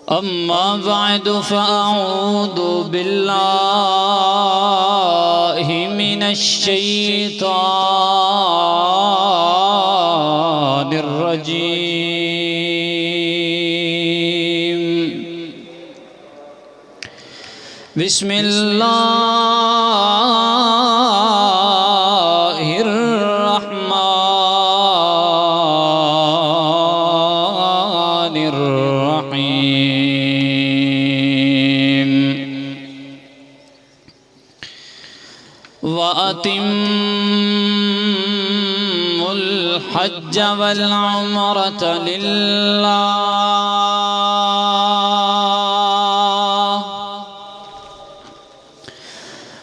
أما بعد فأعوذ بالله من الشيطان الرجيم. بسم الله الرحمن الرحيم. وأتموا الحج والعمرة لله.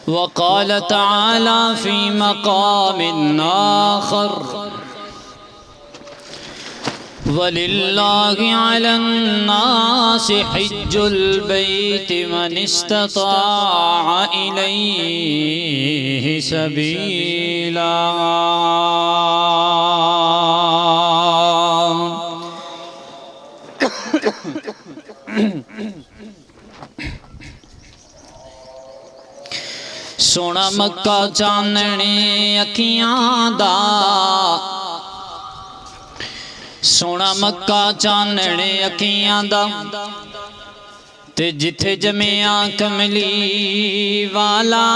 وقال تعالى في مقام آخر: وَلِلَّهِ عَلَى النَّاسِ حِجُّ الْبَيْتِ مَنِ اسْتَطَاعَ إِلَيْهِ سَبِيلًا. سونا مکہ چاننے اکھیاں دا، سونا مکہ چاننے اکھیاں دا، تے جتھے جمعیاں کملی والا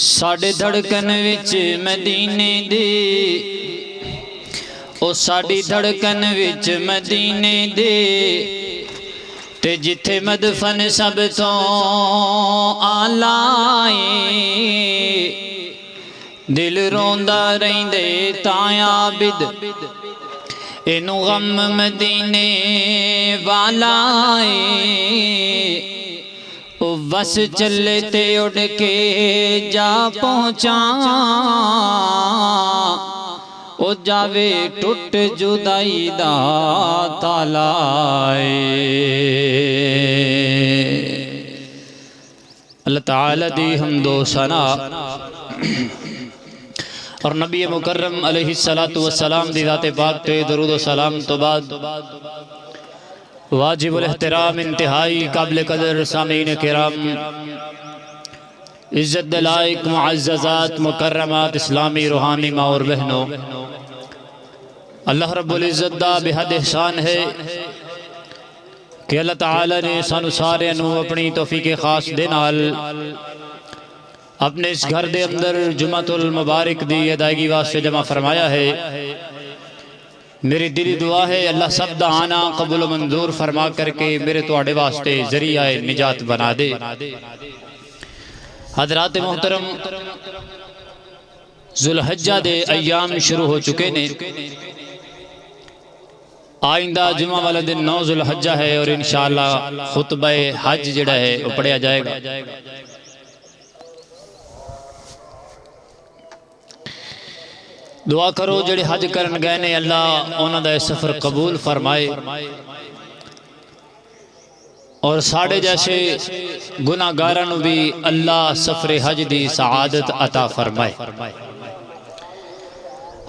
ساڈے دھڑکن وچ مدینے دے، او ساڈی دھڑکن وچ مدینے دے، تے جتھے مدفن سب تو آلائے، دل روندا رہندے تاں عابد، اینو غم مدینے والا او بس چلے تے اڑ کے جا پہنچا، او جاوے ٹوٹ جدائی دا تالا. اللہ تعالیٰ دی حمد و ثنا اور نبی مکرم علیہ السلام دی ذات پاک تے درود و سلام تو بعد واجب الاحترام انتہائی قابل قدر سامعین کرام، عزت دلائق معززات مکرمات اسلامی روحانی ماں اور بہنوں، اللہ رب العزت دا بہت احسان ہے کہ اللہ تعالیٰ نے سانو سارے انہوں اپنی توفیق خاص دے نال اپنے اس گھر دے اندر جمعۃ المبارک دی ادائیگی واسطے جمع فرمایا ہے. میری دلی دعا ہے اللہ سب دا آنا قبول و منظور فرما کر کے میرے توڑے واسطے ذریعہ نجات بنا دے. حضرات محترم، ذوالحجہ دے ایام شروع ہو چکے نے. آئندہ جمعہ والا دن 9 ذوالحجہ ہے اور انشاءاللہ خطبہ حج جڑا ہے وہ پڑھیا جائے گا. دعا کرو جڑے حج کرن گئے نے اللہ انہاں دا سفر قبول فرمائے اور ساڑھے جیسے گناہگاراں نو بھی اللہ سفر حج دی سعادت عطا فرمائے.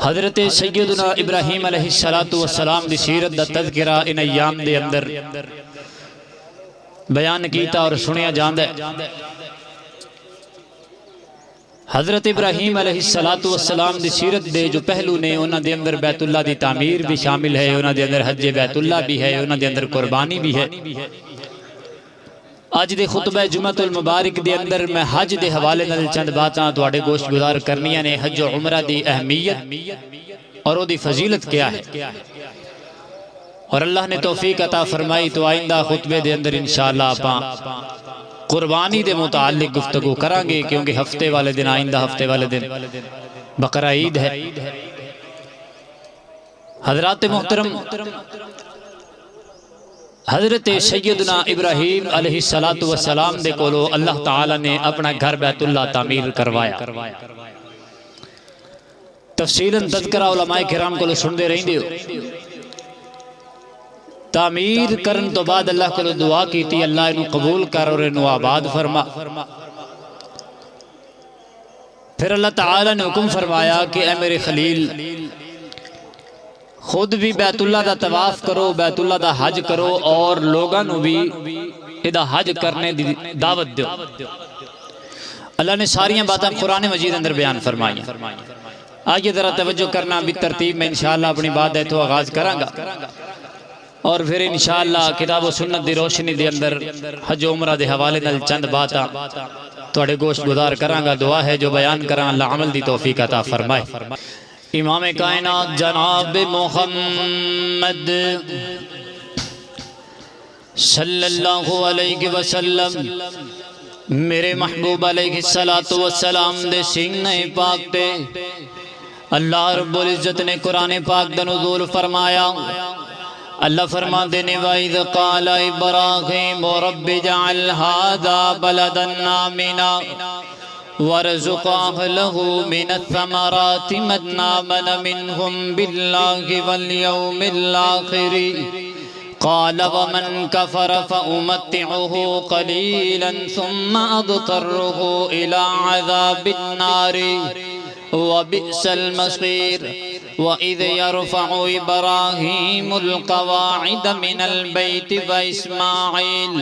حضرت سیدنا ابراہیم علیہ السلام دی سیرت دا تذکرہ ان ایام دے اندر بیان کیتا اور سنیا جاندہ ہے. حضرت ابراہیم علیہ السلام دی سیرت دے جو پہلو نے انہاں دے اندر بیت اللہ دی تعمیر بھی شامل ہے، انہاں دے اندر حج بیت اللہ بھی ہے، انہاں دے اندر قربانی بھی ہے. آج دے خطبہ جمعۃ المبارک دے اندر میں حج دے حوالے نال چند باتاں تواڈے گوش گزار کرنیاں نے. حج و عمرہ دی اہمیت اور او دی فضیلت کیا ہے، اور اللہ نے توفیق عطا فرمائی تو آئندہ خطبے دے اندر انشاءاللہ آپاں قربانی دے متعلق گفتگو کریں گے، کیونکہ ہفتے والے دن آئندہ ہفتے والے دن بقرہ عید ہے. حضرات محترم، حضرت سیدنا ابراہیم علیہ السلام دے کولو اللہ تعالیٰ نے اپنا گھر بیت اللہ تعمیر کروایا. تفصیلاً تذکرہ علماء کرام کولو سن دے رہیں دیو. تعمیر کرن تو بعد اللہ کولو دعا کی تھی اللہ انہوں قبول کر اور انہوں آباد فرما. پھر اللہ تعالیٰ نے حکم فرمایا کہ اے میرے خلیل خود بھی بیت اللہ دا طواف کرو، بیت اللہ دا حج کرو، اور لوگاں نو بھی ادا حج کرنے دی دعوت دیو۔ اللہ نے ساریاں باتیں قرآن مجید اندر بیان فرمائی۔ آئیے ذرا توجہ کرنا، بھی ترتیب میں انشاءاللہ اپنی بات ہے تو آغاز کرانگا، اور پھر انشاءاللہ کتاب و سنت دی روشنی دی اندر حج و عمرہ دے حوالے نال چند باتاں توڑے گوشت گزار کرانگا۔ دعا ہے جو بیان کران اللہ عمل دی توفیق عطا فرمائے۔ امام کائنات جناب محمد صلی اللہ علیہ وسلم میرے محبوب علیہ السلام دے سینہ پاک تے اللہ رب العزت نے قرآن پاک دا نزول فرمایا۔ اللہ فرما دینے وَإِذْ قَالَ إِبْرَاهِيمُ رَبِّ اجْعَلْ هَذَا بَلَدًا آمِنًا وَارْزُقْ أَهْلَهُ مِنَ الثَّمَرَاتِ مَنْ آمَنَ مِنْهُمْ بِاللَّهِ وَالْيَوْمِ الْآخِرِ قال ومن كفر فأمتعه قليلا ثم أضطره إلى عذاب النار وبئس المصير وإذ يرفع إبراهيم القواعد من البيت وإسماعيل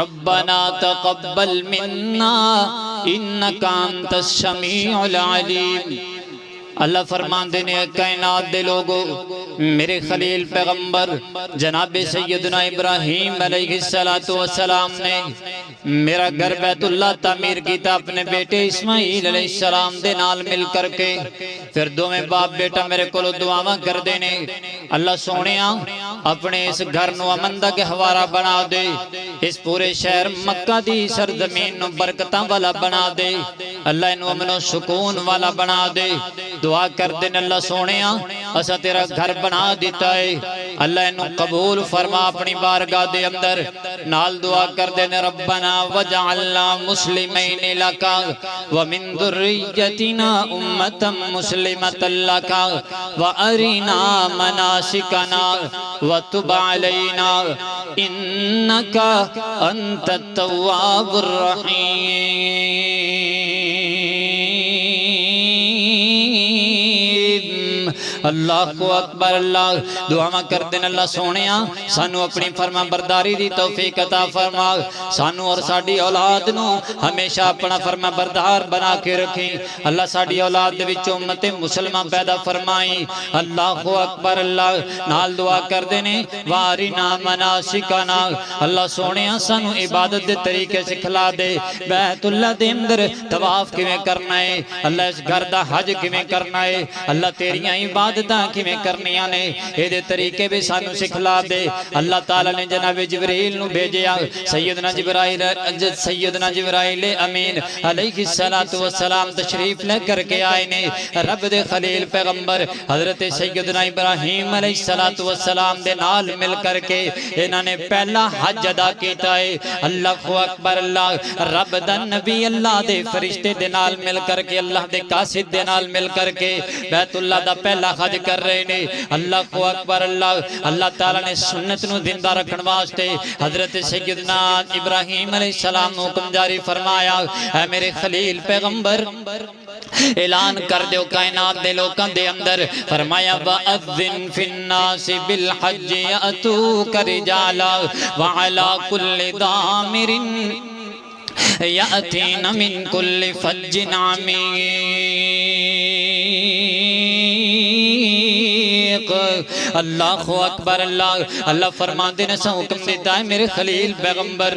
ربنا تقبل منا إنك أنت السميع العليم۔ اللہ فرمان دینے کائنات دے لوگو، میرے خلیل پیغمبر جناب سیدنا ابراہیم علیہ السلام نے میرا گھر بیت اللہ تعمیر کیتا اپنے بیٹے اسماعیل علیہ السلام دے نال مل کر کے۔ پھر دو میں باپ بیٹا میرے کولو دعاواں کر دینے، اللہ سونیاں اپنے اس گھر نو امندہ کے حوارہ بنا دے، اس پورے شہر مکہ دی سرزمین نو برکتاں والا بنا دے، اللہ انو امن و سکون والا بنا دے۔ دعا کر دین اللہ سونیاں اسا تیرا گھر بنا دیتا ہے، اللہ انو قبول فرما اپنی بارگاہ دے اندر۔ نال دعا کر دین ربنا وجعلنا مسلمین لکا ومن ذریتنا امتا مسلمتا لکا وارنا مناسکنا وتب علینا انکا انت التواب الرحیم۔ اللہ کو اکبر۔ اللہ دعا کر دین اللہ سونیاں سانو اپنی فرما برداری دی توفیق عطا فرما، سانو اور ساڑی اولاد نو ہمیشہ اپنا فرما بردار بنا کے رکھیں۔ اللہ ساڑی اولاد دے وچ امت مسلمان پیدا فرمائیں۔ اللہ کو اکبر۔ اللہ نال دعا کر دینے وارنا مناسکنا، اللہ سونیاں سانو عبادت دے طریقے سکھلا دے، بیت اللہ دے اندر طواف کیویں کرنا ہے، اللہ اس گھر دا حج کیویں کرنا ہے، اللہ تیریاں عبادتاں کیویں کرنیاں نے اے دے طریقے بھی سانو سکھلا دے۔ اللہ تعالیٰ نے جناب جبرائیل نو بھیجیا، سیدنا جبرائیل امین علیہ السلام تشریف لے کر کے آئے نے رب دے خلیل پیغمبر حضرت سیدنا ابراہیم علیہ السلام دے نال مل کر کے انہاں نے پہلا حج ادا کیتا ہے۔ اللہ کو اکبر۔ اللہ رب دا نبی اللہ دے فرشتے دے نال مل کر کے، اللہ دے قاصد دے نال مل کر کے بیت اللہ دا پہلا حج کر رہے نے۔ اللہ کو اکبر۔ اللہ تعالیٰ نے سنت نو زندہ رکھن واسطے حضرت سیدنا ابراہیم علیہ السلام نو حکم جاری فرمایا، اے میرے خلیل پیغمبر اعلان کر دیو کائنات دے لوکاں دے اندر، فرمایا وَأَذِّن فِي النَّاسِ بِالْحَجِّ يَأْتُوكَ رِجَالًا وَعَلَى كُلِّ ضَامِرٍ يَأْتِينَ مِنْ كُلِّ فَجٍّ عَمِيقٍ۔ اللہ اکبر۔ اللہ فرما دینے سے حکم دیتا ہے میرے خلیل پیغمبر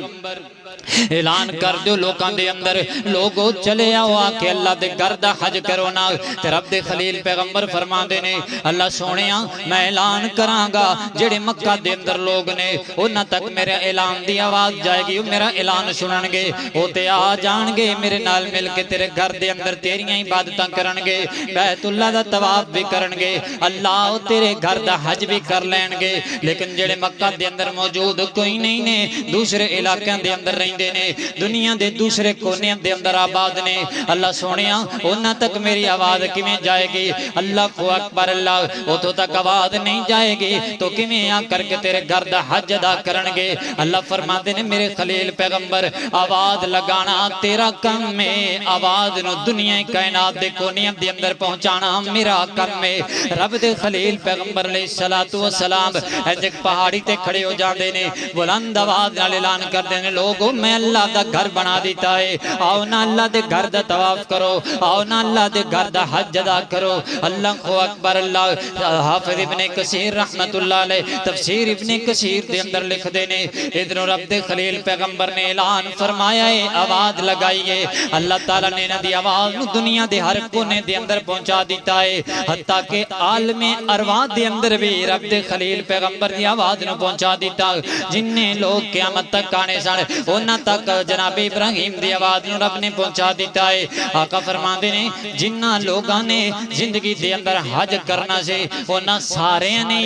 اعلان کر دیو لوکاں دے اندر، لوگو چلے آؤ آکے اللہ دے گھر دا حج کرو نا۔ تے رب دے خلیل پیغمبر فرما دینے اللہ سونیاں میں اعلان کرانگا جڑے مکہ دے اندر لوگ نے انہاں تک میرے اعلان دی آواز جائے گی، میرا اعلان سننگے، وہ تے آ جانگے میرے نال مل کے تیرے گھر دے اندر تیریاں عبادتاں کرنگے، بیت اللہ دا طواف بھی کرنگے، اللہ تیرے گھر دا حج بھی کر لینگے۔ لیکن جڑے مکہ دے اندر موجود کوئی نہیں نے، دوسرے علاقے دے اندر رہی رہندے نے دنیا دے دوسرے کونے دے اندر آباد نے اللہ سونیا انہاں تک میری آواز کیویں جائے گی اللہ اکبر اللہ اتھوں تک آواز نہیں جائے گی تو کیویں آ کر کے تیرے گھر دا حج ادا کرن گے اللہ فرماتے نے میرے خلیل پیغمبر آواز لگانا تیرا کم ہے آواز نو دنیا کائنات دے کونیاں دے اندر پہنچانا میرا کم ہے رب دے خلیل پیغمبر علیہ السلام ایک پہاڑی تے کھڑے ہو جاندے نے بلند آواز نال اعلان کردے نے لوگو میں اللہ دا گھر بنا دیتا ہے آؤ نا اللہ دے گھر دا طواف کرو آؤ نا اللہ دے گھر دا حج ادا کرو اللہ اکبر اللہ حافظ ابن کثیر رحمت اللہ علیہ تفسیر ابن کثیر دے اندر لکھ دے نے ادھر رب دے خلیل پیغمبر نے اعلان فرمایا ہے آواز لگائیے اللہ تعالیٰ نے نہ دی آواز دنیا دے ہر کونے دے اندر پہنچا دیتا ہے حتیٰ کہ عالم ارواح دے اندر بھی رب دے خلیل پیغمبر دی آواز نو پہنچا دیتا جنہیں لوگ قیامت تک آنے سن انہاں تک جناب ابراہیم دی آواز نو رب نے پہنچا دیتا ہے آقا فرماندے نے جنہاں لوگاں نے زندگی دے اندر حج کرنا سے انہاں سارے نے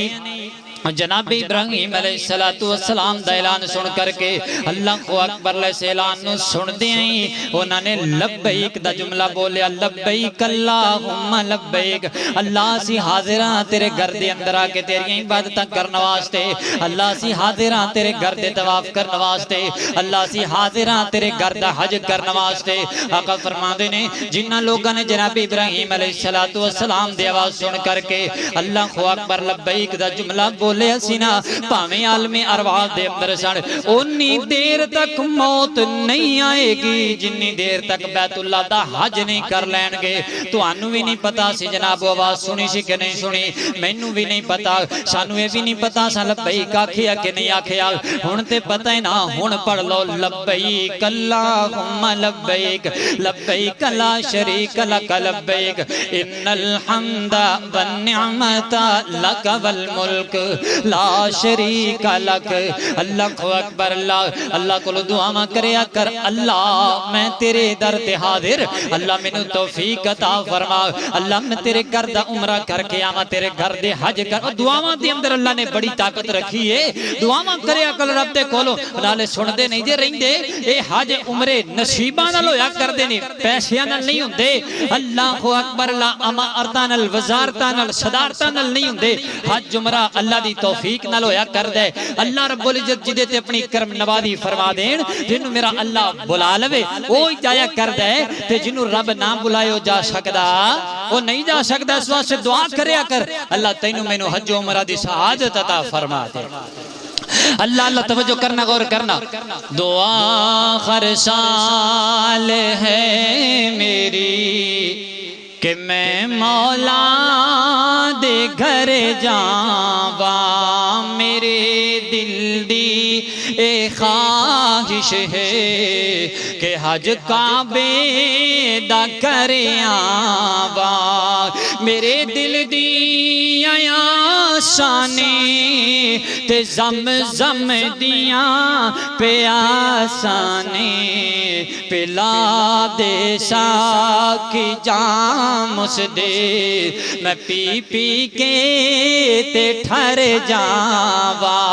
جناب ابراہیم علیہ السلام دا اعلان سن کر کے اللہ کو اکبر علیہ اعلان نو سن دیئیں انہوں نے لبیک دا جملہ بولیا لبیک اللہم لبیک اللہ سی حاضران تیرے گھر دے اندر آکے تیری عبادتاں کرنا واسطے اللہ سی حاضران تیرے گھر دے طواف کرنا واسطے اللہ سی حاضران تیرے گھر دا حج کرنا واسطے آقا فرماندے نے جنہ لوگوں نے جناب ابراہیم علیہ السلام دے آواز سن کر کے اللہ کو اکبر لبیک دا جملہ بولیا لے سینا پاویں عالم ارواح دے اندر سن اونی دیر تک موت نہیں آئے گی جنی دیر تک بیت اللہ دا حج نہیں کر لین گے تو انو بھی نہیں پتا سی جناب آواز سنی سی کہ نہیں سنی مینوں بھی نہیں پتا سانو یہ بھی نہیں پتا سا لبیک آکھیا کہ نہیں آکھیا ہن تے پتہ ہے نا ہن پڑھ لو لبیک اللہم لبیک لبیک لا شریک لک لبیک ان الحمد والنعمت لک والملک لا شریک لک اللہ اکبر اللہ کو دعا کریا کر اللہ میں تیرے در تے حاضر اللہ میں توفیق عطا فرما اللہ میں تیرے گھر دا عمرہ کر کے آما تیرے گھر دے حج کر دعاواں دے اندر اللہ نے بڑی طاقت رکھی ہے دعاواں کریا کر رب دے کولو نالے سن دے نہیں جے رہندے اے حج عمرے نصیباں نال ہویا کر دے نے پیسیاں نال نہیں ہوندے اللہ اکبر اللہ اما ارتاں نال وزارتاں نال صدارتاں نال نہیں ہوندے حج عمرہ اللہ دی توفیق نال ہویا کر دے اللہ رب العزت جدے تے اپنی کرم نوازی فرما دین جنوں میرا اللہ بلا لوے او جایا کر دے تے جنوں رب نہ بلائے جا سکدا او نہیں جا سکدا اس واسطے دعا کریا کر اللہ تینوں مینوں حج و عمرہ دی سعادت عطا فرما دے اللہ اللہ توجہ کرنا غور کرنا دعا ہر سال ہے میری کہ میں مولا دے گھر جاواں میرے دل دی اے خواہش ہے کہ حج کعبے دا کر آواں میرے دل دی آسانے تے زم دیاں پیاسانے پلا دے ساکی جام اس دے میں پی پی کے تے ٹھر جاواں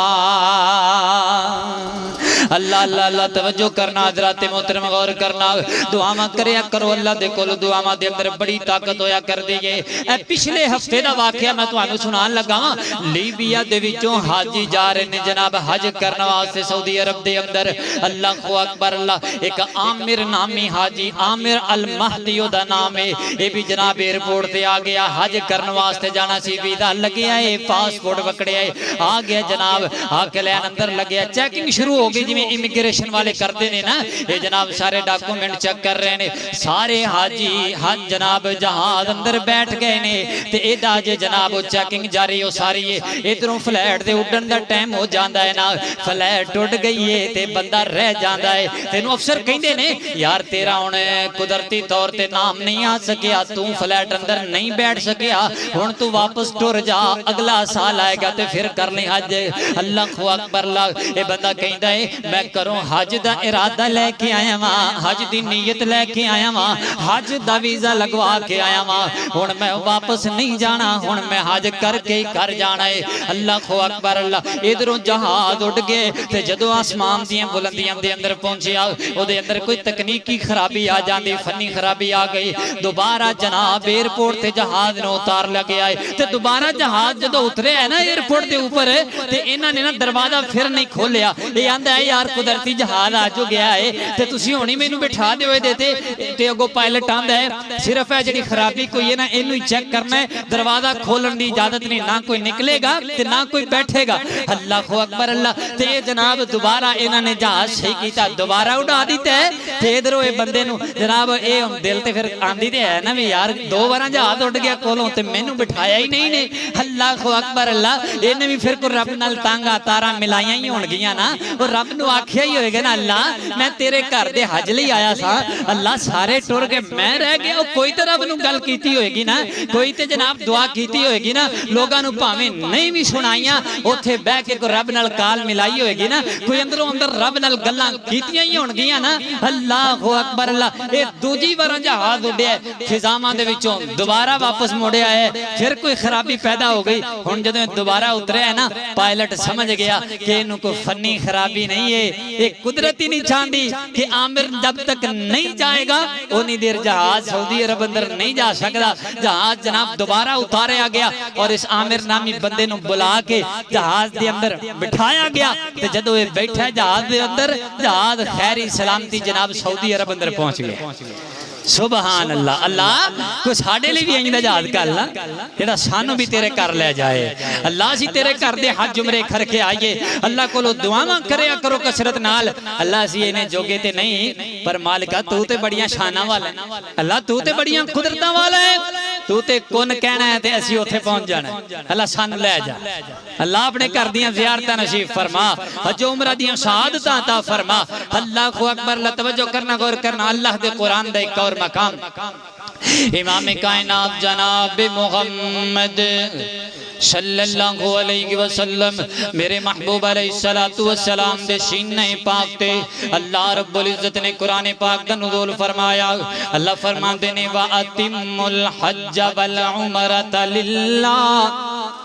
اللہ اللہ اللہ توجہ کرنا حضرات محترم غور کرنا دعاواں کریا کرو اللہ دے کول دعاواں دے اندر بڑی طاقت ہویا کر دی ہے اے پچھلے ہفتے دا واقعہ میں تانوں سنان لگا لیبیا دے وچوں حاجی جا رہے نے جناب حج کرنے واسطے سعودی عرب دے اندر اللہ اکبر اللہ ایک عامر نامی حاجی عامر المہدی دا نام ہے اے بھی جناب ایئرپورٹ تے آ گیا حج کرنے واسطے جانا سی ویزا لگیا ہے پاسپورٹ پکڑیا ہے آ گیا جناب آ کے لین اندر لگیا چیکنگ شروع ہو گئی جی امیگریشن والے کرتے ہیں نا یہ جناب سارے ڈاکومنٹ چیک کر رہے ہیں سارے حاجی حج جناب جہاز اندر بیٹھ گئے نے تے ایڈا جے جناب چیکنگ جاری ہو ساری ہے ادھروں فلائٹ دے اڈن دا ٹائم ہو جاندا ہے نا فلائٹ اڈ گئی ہے تے بندہ رہ جاندا ہے تینوں افسر کہندے نے یار تیرا ہن قدرتی طور تے نام نہیں آ سکیا تو فلائٹ اندر نہیں بیٹھ سکیا ہن تو واپس ٹر جا اگلا سال آئے گا تے پھر کر لیں حج اللہ اکبر اللہ اے بندہ کہندا ہے میں کروں حج دا ارادہ لے کے آیا ماں، حج دی نیت لے کے آیا ماں، حج دا ویزا لگوا کے آیا ماں، ہن میں واپس نہیں جانا، ہن میں حج کر کے ہی کر جانا ہے۔ اللہ اکبر اللہ، ادھروں جہاز اڑ گئے تے جدوں آسمان دیاں بلندیاں دے اندر پہنچیا او دے اندر کوئی تکنیکی خرابی آ جاندی، فنی خرابی آ گئی، دوبارہ جناب ایئرپورٹ تے جہاز نو اتار لگیا ہے تے دوبارہ جہاز جدوں اترے ہے نا ایئرپورٹ دے اوپر تے انہاں نے نا دروازہ پھر نہیں کھولیا، یہ آندا ہے یار قدرتی جہاز آ جو گیا ہے تے تسی ہونی مینوں بٹھا دے ہوئے دیتے تے اگوں پائلٹ آندا ہے صرف ہے جڑی خرابی کوئی ہے نا اینوں ہی چیک کرنا ہے، دروازہ کھولن دی اجازت نہیں، نہ کوئی نکلے گا تے نہ کوئی بیٹھے گا۔ اللہ اکبر اللہ، تے جناب دوبارہ انہاں نے جہاز صحیح کیتا، دوبارہ اڑا دیتا ہے تے ادھروں اے بندے نو جناب اے دل تے پھر آندی تے ہے نا وی یار دو بار جہاز اڑ گیا کولوں تے مینوں بٹھایا ہی نہیں نے۔ اللہ اکبر اللہ، انہیں بھی پھر کو رب نال تانگا تارا ملائیاں ہی ہون گیاں نا، اور رب نو آکھیا ہی ہوئے گا نا اللہ میں تیرے گھر دے حج لئی آیا سا، اللہ سارے ٹر کے میں رہ گیا، کوئی تے رب نو گل کیتی ہوئے گی نا، کوئی تے جناب دعا کیتی ہوئے گی نا، لوگاں نو پاویں نہیں بھی سنائیاں اوتھے بہ کے کو رب نال کال ملائی ہوئے گی نا، کوئی اندروں اندر رب نال گلاں کیتیاں ہی ہون گیاں نا۔ اللہ اکبر اللہ، اے دوجی بار جہاز اڈیا فضاواں دے وچوں دوبارہ واپس موڑیا ہے، پھر کوئی خرابی پیدا ہو گئی، ہن جدوں دوبارہ اتریا ہے نا پائلٹ سمجھ گیا کہ انہوں کو فنی خرابی نہیں ہے، ایک قدرتی نہیں چاندی کہ عامر جب تک نہیں جائے گا انہی دیر جہاز سعودی عرب اندر نہیں جا سکتا۔ جہاز جناب دوبارہ اتاریا گیا اور اس عامر نامی بندے نو بلا کے جہاز دے اندر بٹھایا گیا تے جدوں یہ بیٹھا جہاز دے اندر، جہاز خیری سلامتی جناب سعودی عرب اندر پہنچ گیا۔ سبحان اللہ، اللہ کوئی ساڑے لئے بھی آئندہ جہاز کرلا جیڑا سانو بھی تیرے کر لے جائے، اللہ سی تیرے کر دے حج عمرے کر کے آئیے، اللہ کو لو دعاواں کریا کرو کثرت نال، اللہ سی انہیں جوگے تے نہیں پر مالکہ تو تے بڑیاں شانہ والا ہے، اللہ تو تے بڑیاں قدرتاں والا ہے، تو تے کون کہنا ہے تے اسی اوتھے پہنچ جانا ہے، اللہ سانو لے جا، اللہ اپنے کر دیاں زیارتہ نصیب فرما، حج عمرہ دیاں شہادتاں عطا فرما۔ اللہ اکبر اللہ، توجہ کرنا غور کرنا، اللہ دے قرآن دے ایک اور مقام امام کائنات جناب محمد صلی اللہ علیہ وسلم میرے محبوب علیہ السلام دے سینہ پاک تے اللہ رب العزت نے قرآن پاک دا نزول فرمایا، اللہ فرماتے نے وَأَتِمُّ الْحَجَّ وَالْعُمْرَةَ لِلَّهِ،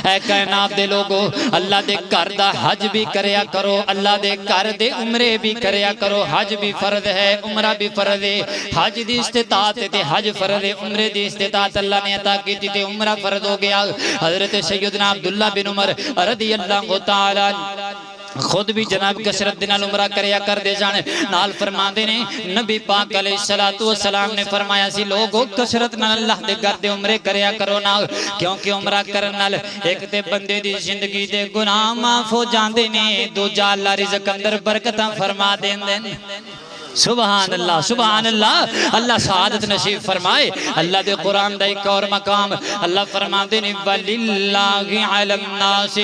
اے کائنات دے لوگو اللہ دے گھر دا حج بھی کریا کرو، اللہ دے گھر دے عمرے بھی کریا کرو، حج بھی فرض ہے عمرہ بھی فرض ہے، حج دی استطاعت تے حج فرض ہے، عمرے دی استطاعت اللہ نے عطا کی تے عمرہ فرض ہو گیا۔ حضرت سیدنا عبداللہ بن عمر رضی اللہ تعالیٰ خود بھی جناب کثرت دنال عمرہ کریا کر دے جانے، نال فرماندے نے نبی پاک علیہ السلام نے فرمایا سی لوگو کثرت نال اللہ دے گھر دے عمرے کریا کرو نا، کیونکہ عمرہ کرن نال ایک تے بندے دی زندگی دے گناہ معاف ہو جاندے نے، دوجا اللہ رزق اندر برکتاں فرما دیندے نے۔ سبحان اللہ سبحان اللہ، اللہ سعادت نصیب فرمائے۔ اللہ دے قرآن دا ایک اور مقام اللہ فرماتے ہیں وَلِلَّهِ عَلَى النَّاسِ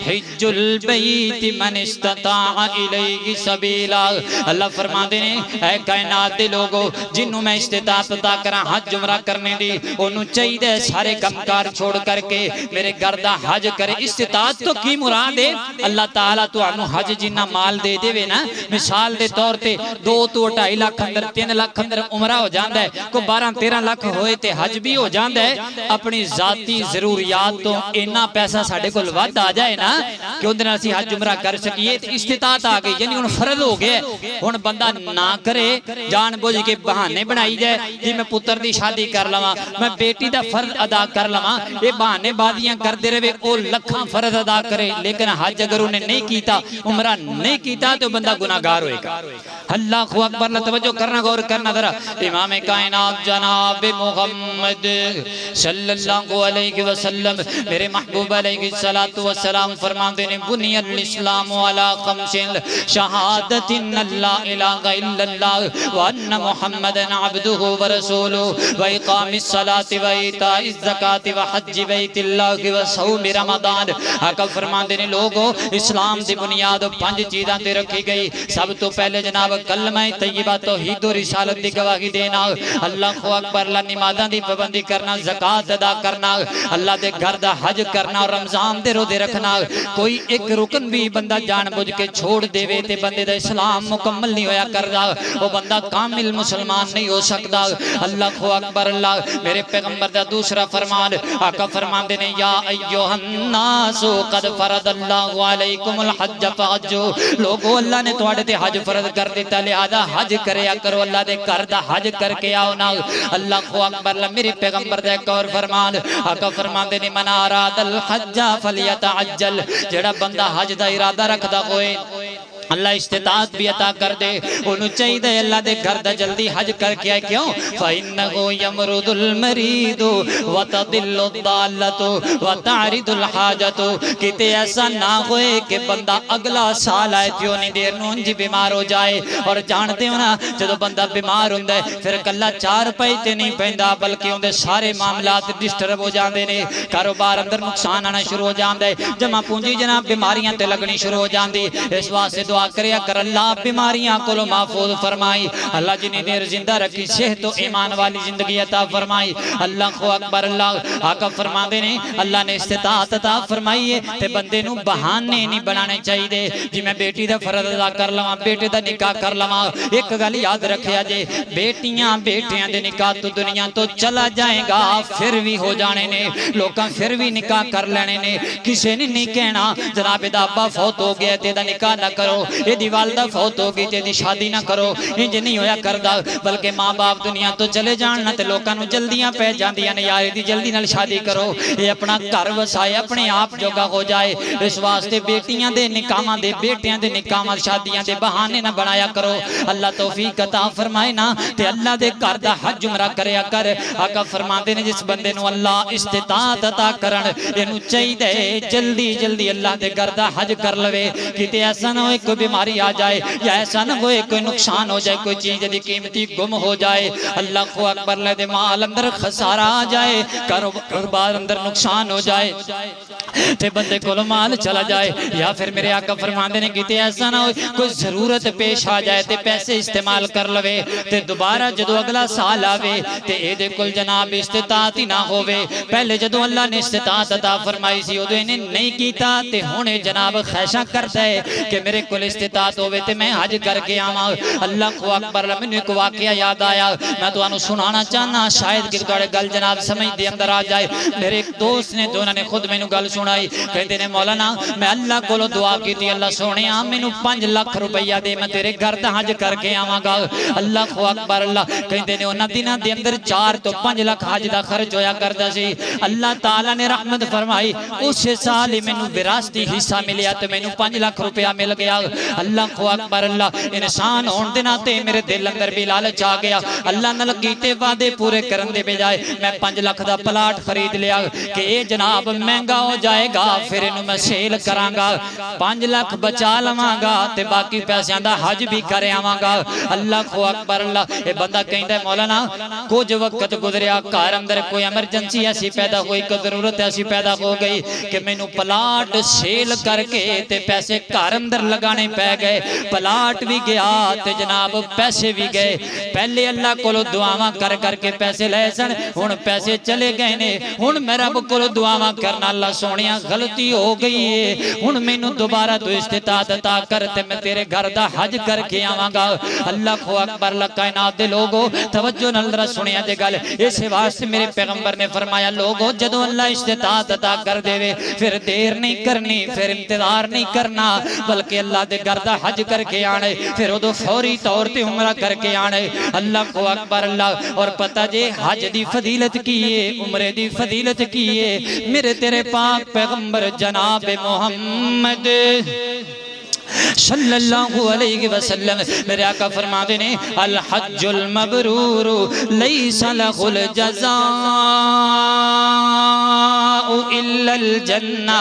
حِجُّ الْبَيْتِ مَنِ اسْتَطَاعَ إِلَيْهِ سَبِيلًا، اللہ فرماتے ہیں اے کائنات دے لوگو جنہوں میں استطاعت عطا کراں حج عمرہ کرنے دی، انہوں چاہیے سارے کمکار چھوڑ کر کے میرے گھر دا حج کرے۔ استطاعت تو کی مراد ہے؟ اللہ تعالیٰ تو انہوں حج جنہ مال دے دے وے نا، مثال دے طور تے 2-2.5 لاکھ اندر 3 لاکھ اندر عمرہ ہو جاندہ ہے، کو 12-13 لاکھ ہوئے تے حج بھی ہو جاندہ ہے، اپنی ذاتی ضروریات تو اینا پیسہ ساڑھے کو لواد آ جائے نا کہ اندر اسی حج عمرہ کر سکیے، استطاعت آ گئی، یعنی ان فرض ہو گئے، ان بندہ نہ کرے جان بوجھ کے بہانے بنائی جائے جی میں پتر دی شادی کر لواں، میں بیٹی دا فرض ادا کر لواں، یہ بہانے بازیاں کر دے رہے او لکھاں فرض ادا کرے، لیکن حج اگر انہیں نہیں کیتا عمرہ نہیں کیتا تو بندہ گناہگار ہوئے گا۔ اللہ اکبر اللہ، توجہ کرنا غور کرنا ذرا، امام کائنات جناب محمد صلی اللہ علیہ وسلم میرے محبوب علیہ السلام فرماتے ہیں بنی الاسلام علی خمس شہادت ان لا الہ الا اللہ وان محمد عبدہ ورسولہ واقام الصلاة وایتاء الزکاة وحج بیت اللہ وصوم رمضان۔ آقا فرماتے ہیں لوگوں اسلام دی بنیاد 5 چیزاں تے رکھی گئی، سب تو پہلے جناب کلمہ طیبہ توحید و رسالت دی گواہی دینا اللہ اکبر اللہ نمازاں دی پابندی کرنا زکات ادا کرنا اللہ دے گھر دا حج کرنا اور رمضان دے روزے رکھنا کوئی ایک رکن بھی بندہ جان بوجھ کے چھوڑ دے وے تے بندے دا اسلام مکمل نہیں ہویا کردا وہ بندہ کامل مسلمان نہیں ہو سکتا اللہ اکبر اللہ میرے پیغمبر دا دوسرا فرمان آقا فرماندے نے یا ایھا الناس قد فرض اللہ علیکم الحج فحجوا لوگو اللہ نے تواڈے تے حج فرض کر دیتا لہذا حج کریا کرو اللہ دے گھر دا حج کر کے آؤ نا اللہ اکبر اللہ میرے پیغمبر دا ایک اور فرمان آقا فرماندے نے من اراد الحج فلیتعجل جڑا بندہ حج دا ارادہ رکھدا ہوئے اللہ استطاعت بھی عطا کر دے انہوں چاہی دے اللہ دے گھر دا جلدی حج کر کے آئے کیوں فَإِنَّهُ يَمْرُضُ الْمَرِيدُ وَتَضِلُّ الضَّالَّةُ وَتَعْرِضُ الْحَاجَةُ کہتے ایسا نہ ہوئے کہ بندہ اگلا سال آئے تھیوں نہیں دیر نونجی بیمار ہو جائے اور جانتے ہو نا جدو بندہ بیمار ہوں دے پھر کلہ چار پیتے نہیں پہندہ بلکہ ہوں دے سارے معاملات ڈسٹرب ہو جاندے نے کاروبار اندر نقصان آنا شروع ہو جاندے جمع پونجی جناب بیماریاں تے لگنی شروع ہو جاندی اس واسطے دعا کریا کر اللہ بیماریاں کو محفوظ فرمائی اللہ جنہیں دیر زندہ رکھی صحت و ایمان والی زندگی عطا فرمائی اللہ اکبر اللہ آقا فرما دے نے اللہ نے استطاعت عطا فرمائی ہے تے بندے نو بہانے نہیں بنانے چاہیے دے جی میں بیٹی دا فرض ادا کر لواں بیٹے دا نکاح کر لواں ایک گل یاد رکھیا جے بیٹیاں بیٹیاں دے نکاح تو دنیا تو چلا جائے گا پھر بھی ہو جانے نے لوکاں پھر بھی نکاح کر لینے نے کسے نے نہیں کہنا جناب دا ابا فوت ہو گیا تے دا نکاح نہ کرو یہ دی والدہ فوت ہو گئی تے دی شادی نہ کرو انج نہیں ہویا کردا بلکہ ماں باپ دنیا تو چلے جاننا تے لوکاں نو جلدیاں پہ جاندیاں نے یار دی جلدی نال شادی کرو یہ اپنا گھر وسائے اپنے آپ جوگا ہو جائے اس واسطے بیٹیاں دے نکاحاں دے بیٹیاں دے نکاحاں شادیاں دے بہانے نہ بنایا کرو اللہ توفیق عطا فرمائے نا تے اللہ دے گھر دا حج عمرہ کریا کر آقا فرماندے نے جس بندے نو اللہ استطاعت عطا کرن اینو چاہیے جلدی جلدی اللہ دے گھر دا حج کر لوے کتے ایسا نہ ہوئے کوئی بیماری آ جائے یا ایسا نہ ہوئے کوئی نقصان ہو جائے کوئی چیز دی قیمتی گم ہو جائے اللہ اکبر لے دے مال اندر خسارہ آ جائے کاروبار اندر نقصان ہو جائے تے بندے کو مال چلا جائے یا پھر میرے آقا فرماندے نے کہتے ایسا نہ ہوئے کوئی ضرورت پیش آ جائے تے پیسے استعمال کر لوے تے دوبارہ جدو اگلا سال آوے تے اے دے کل جناب استطاعت ہی نہ ہووے پہلے جدو اللہ نے استطاعت عطا فرمائی سی ادو انہیں نہیں کیتا تے ہونے جناب خیشہ کرتا ہے کہ میرے کل استطاعت ہوئے تے میں حج کر کے آما اللہ اکبر میں ایک واقعہ یاد آیا میں تو انہوں سنانا چاہنا شاید کہ توڑے گل جناب سمجھ دے اندر آ جائے میرے ایک دوست نے دونوں نے خود میں گل سنائی کہتے نے مولانا میں اللہ کو دعا کی تھی اللہ سونے میں 5 لاکھ روپیہ دے میں تیرے گھر دا حج کر کے آواں گا اللہ اکبر اللہ کہتے نے انہاں دناں دے اندر 4 تو 5 لاکھ حج دا خرچ ہویا کردا سی اللہ تعالی نے رحمت فرمائی اس سال ہی مینوں وراثتی حصہ ملیا تے مینوں 5 لاکھ روپیہ مل گیا اللہ اکبر اللہ انسان ہون دے ناتے میرے دل اندر بھی لالچ آ گیا اللہ نال کیتے وعدے پورے کرن دے بجائے میں 5 لاکھ دا پلاٹ خرید لیا کہ اے جناب مہنگا ہو جائے گا پھر انہوں میں سیل کراں گا 5 لاکھ بچا لواں گا تے باقی پیسیاں دا حج بھی کرے آواں گا اللہ اکبر اللہ اے بندہ کہندا ہے مولانا کچھ وقت گزریا گھر اندر کوئی ایمرجنسی ایسی پیدا ہوئی کوئی ضرورت ایسی پیدا ہو گئی کہ مینوں پلاٹ سیل کر کے تے پیسے گھر اندر لگانے پے گئے پلاٹ بھی گیا تے جناب پیسے بھی گئے پہلے اللہ کو دعاواں کر کر کے پیسے لے سن ہن پیسے چلے گئے نے ہن میرا کو دعاواں کرنا اللہ سونیا غلطی ہو گئی ہے ہن مینوں دوبارہ تو استطاعت عطا کر تے میں تیرے گھر دا حج کر کے آواں گا اللہ اکبر اللہ کائنات دے لوگو توجہ نال ذرا سنیا جے گل اس واسطے میرے پیغمبر نے فرمایا لوگو جدوں اللہ استطاعت عطا کر دے پھر دیر نہیں کرنی پھر انتظار نہیں کرنا بلکہ اللہ دے گھر دا حج کر کے آنے پھر ادو فوری طور تے عمرہ کر کے آنے اللہ اکبر اللہ اور پتہ جے حج دی فضیلت کیے عمرے دی فضیلت کیے میرے تیرے پاک پیغمبر جناب محمد صلی اللہ علیہ وسلم میرے آقا فرما دینے الحج المبرور لیس لہ الجزاء الا الجنہ،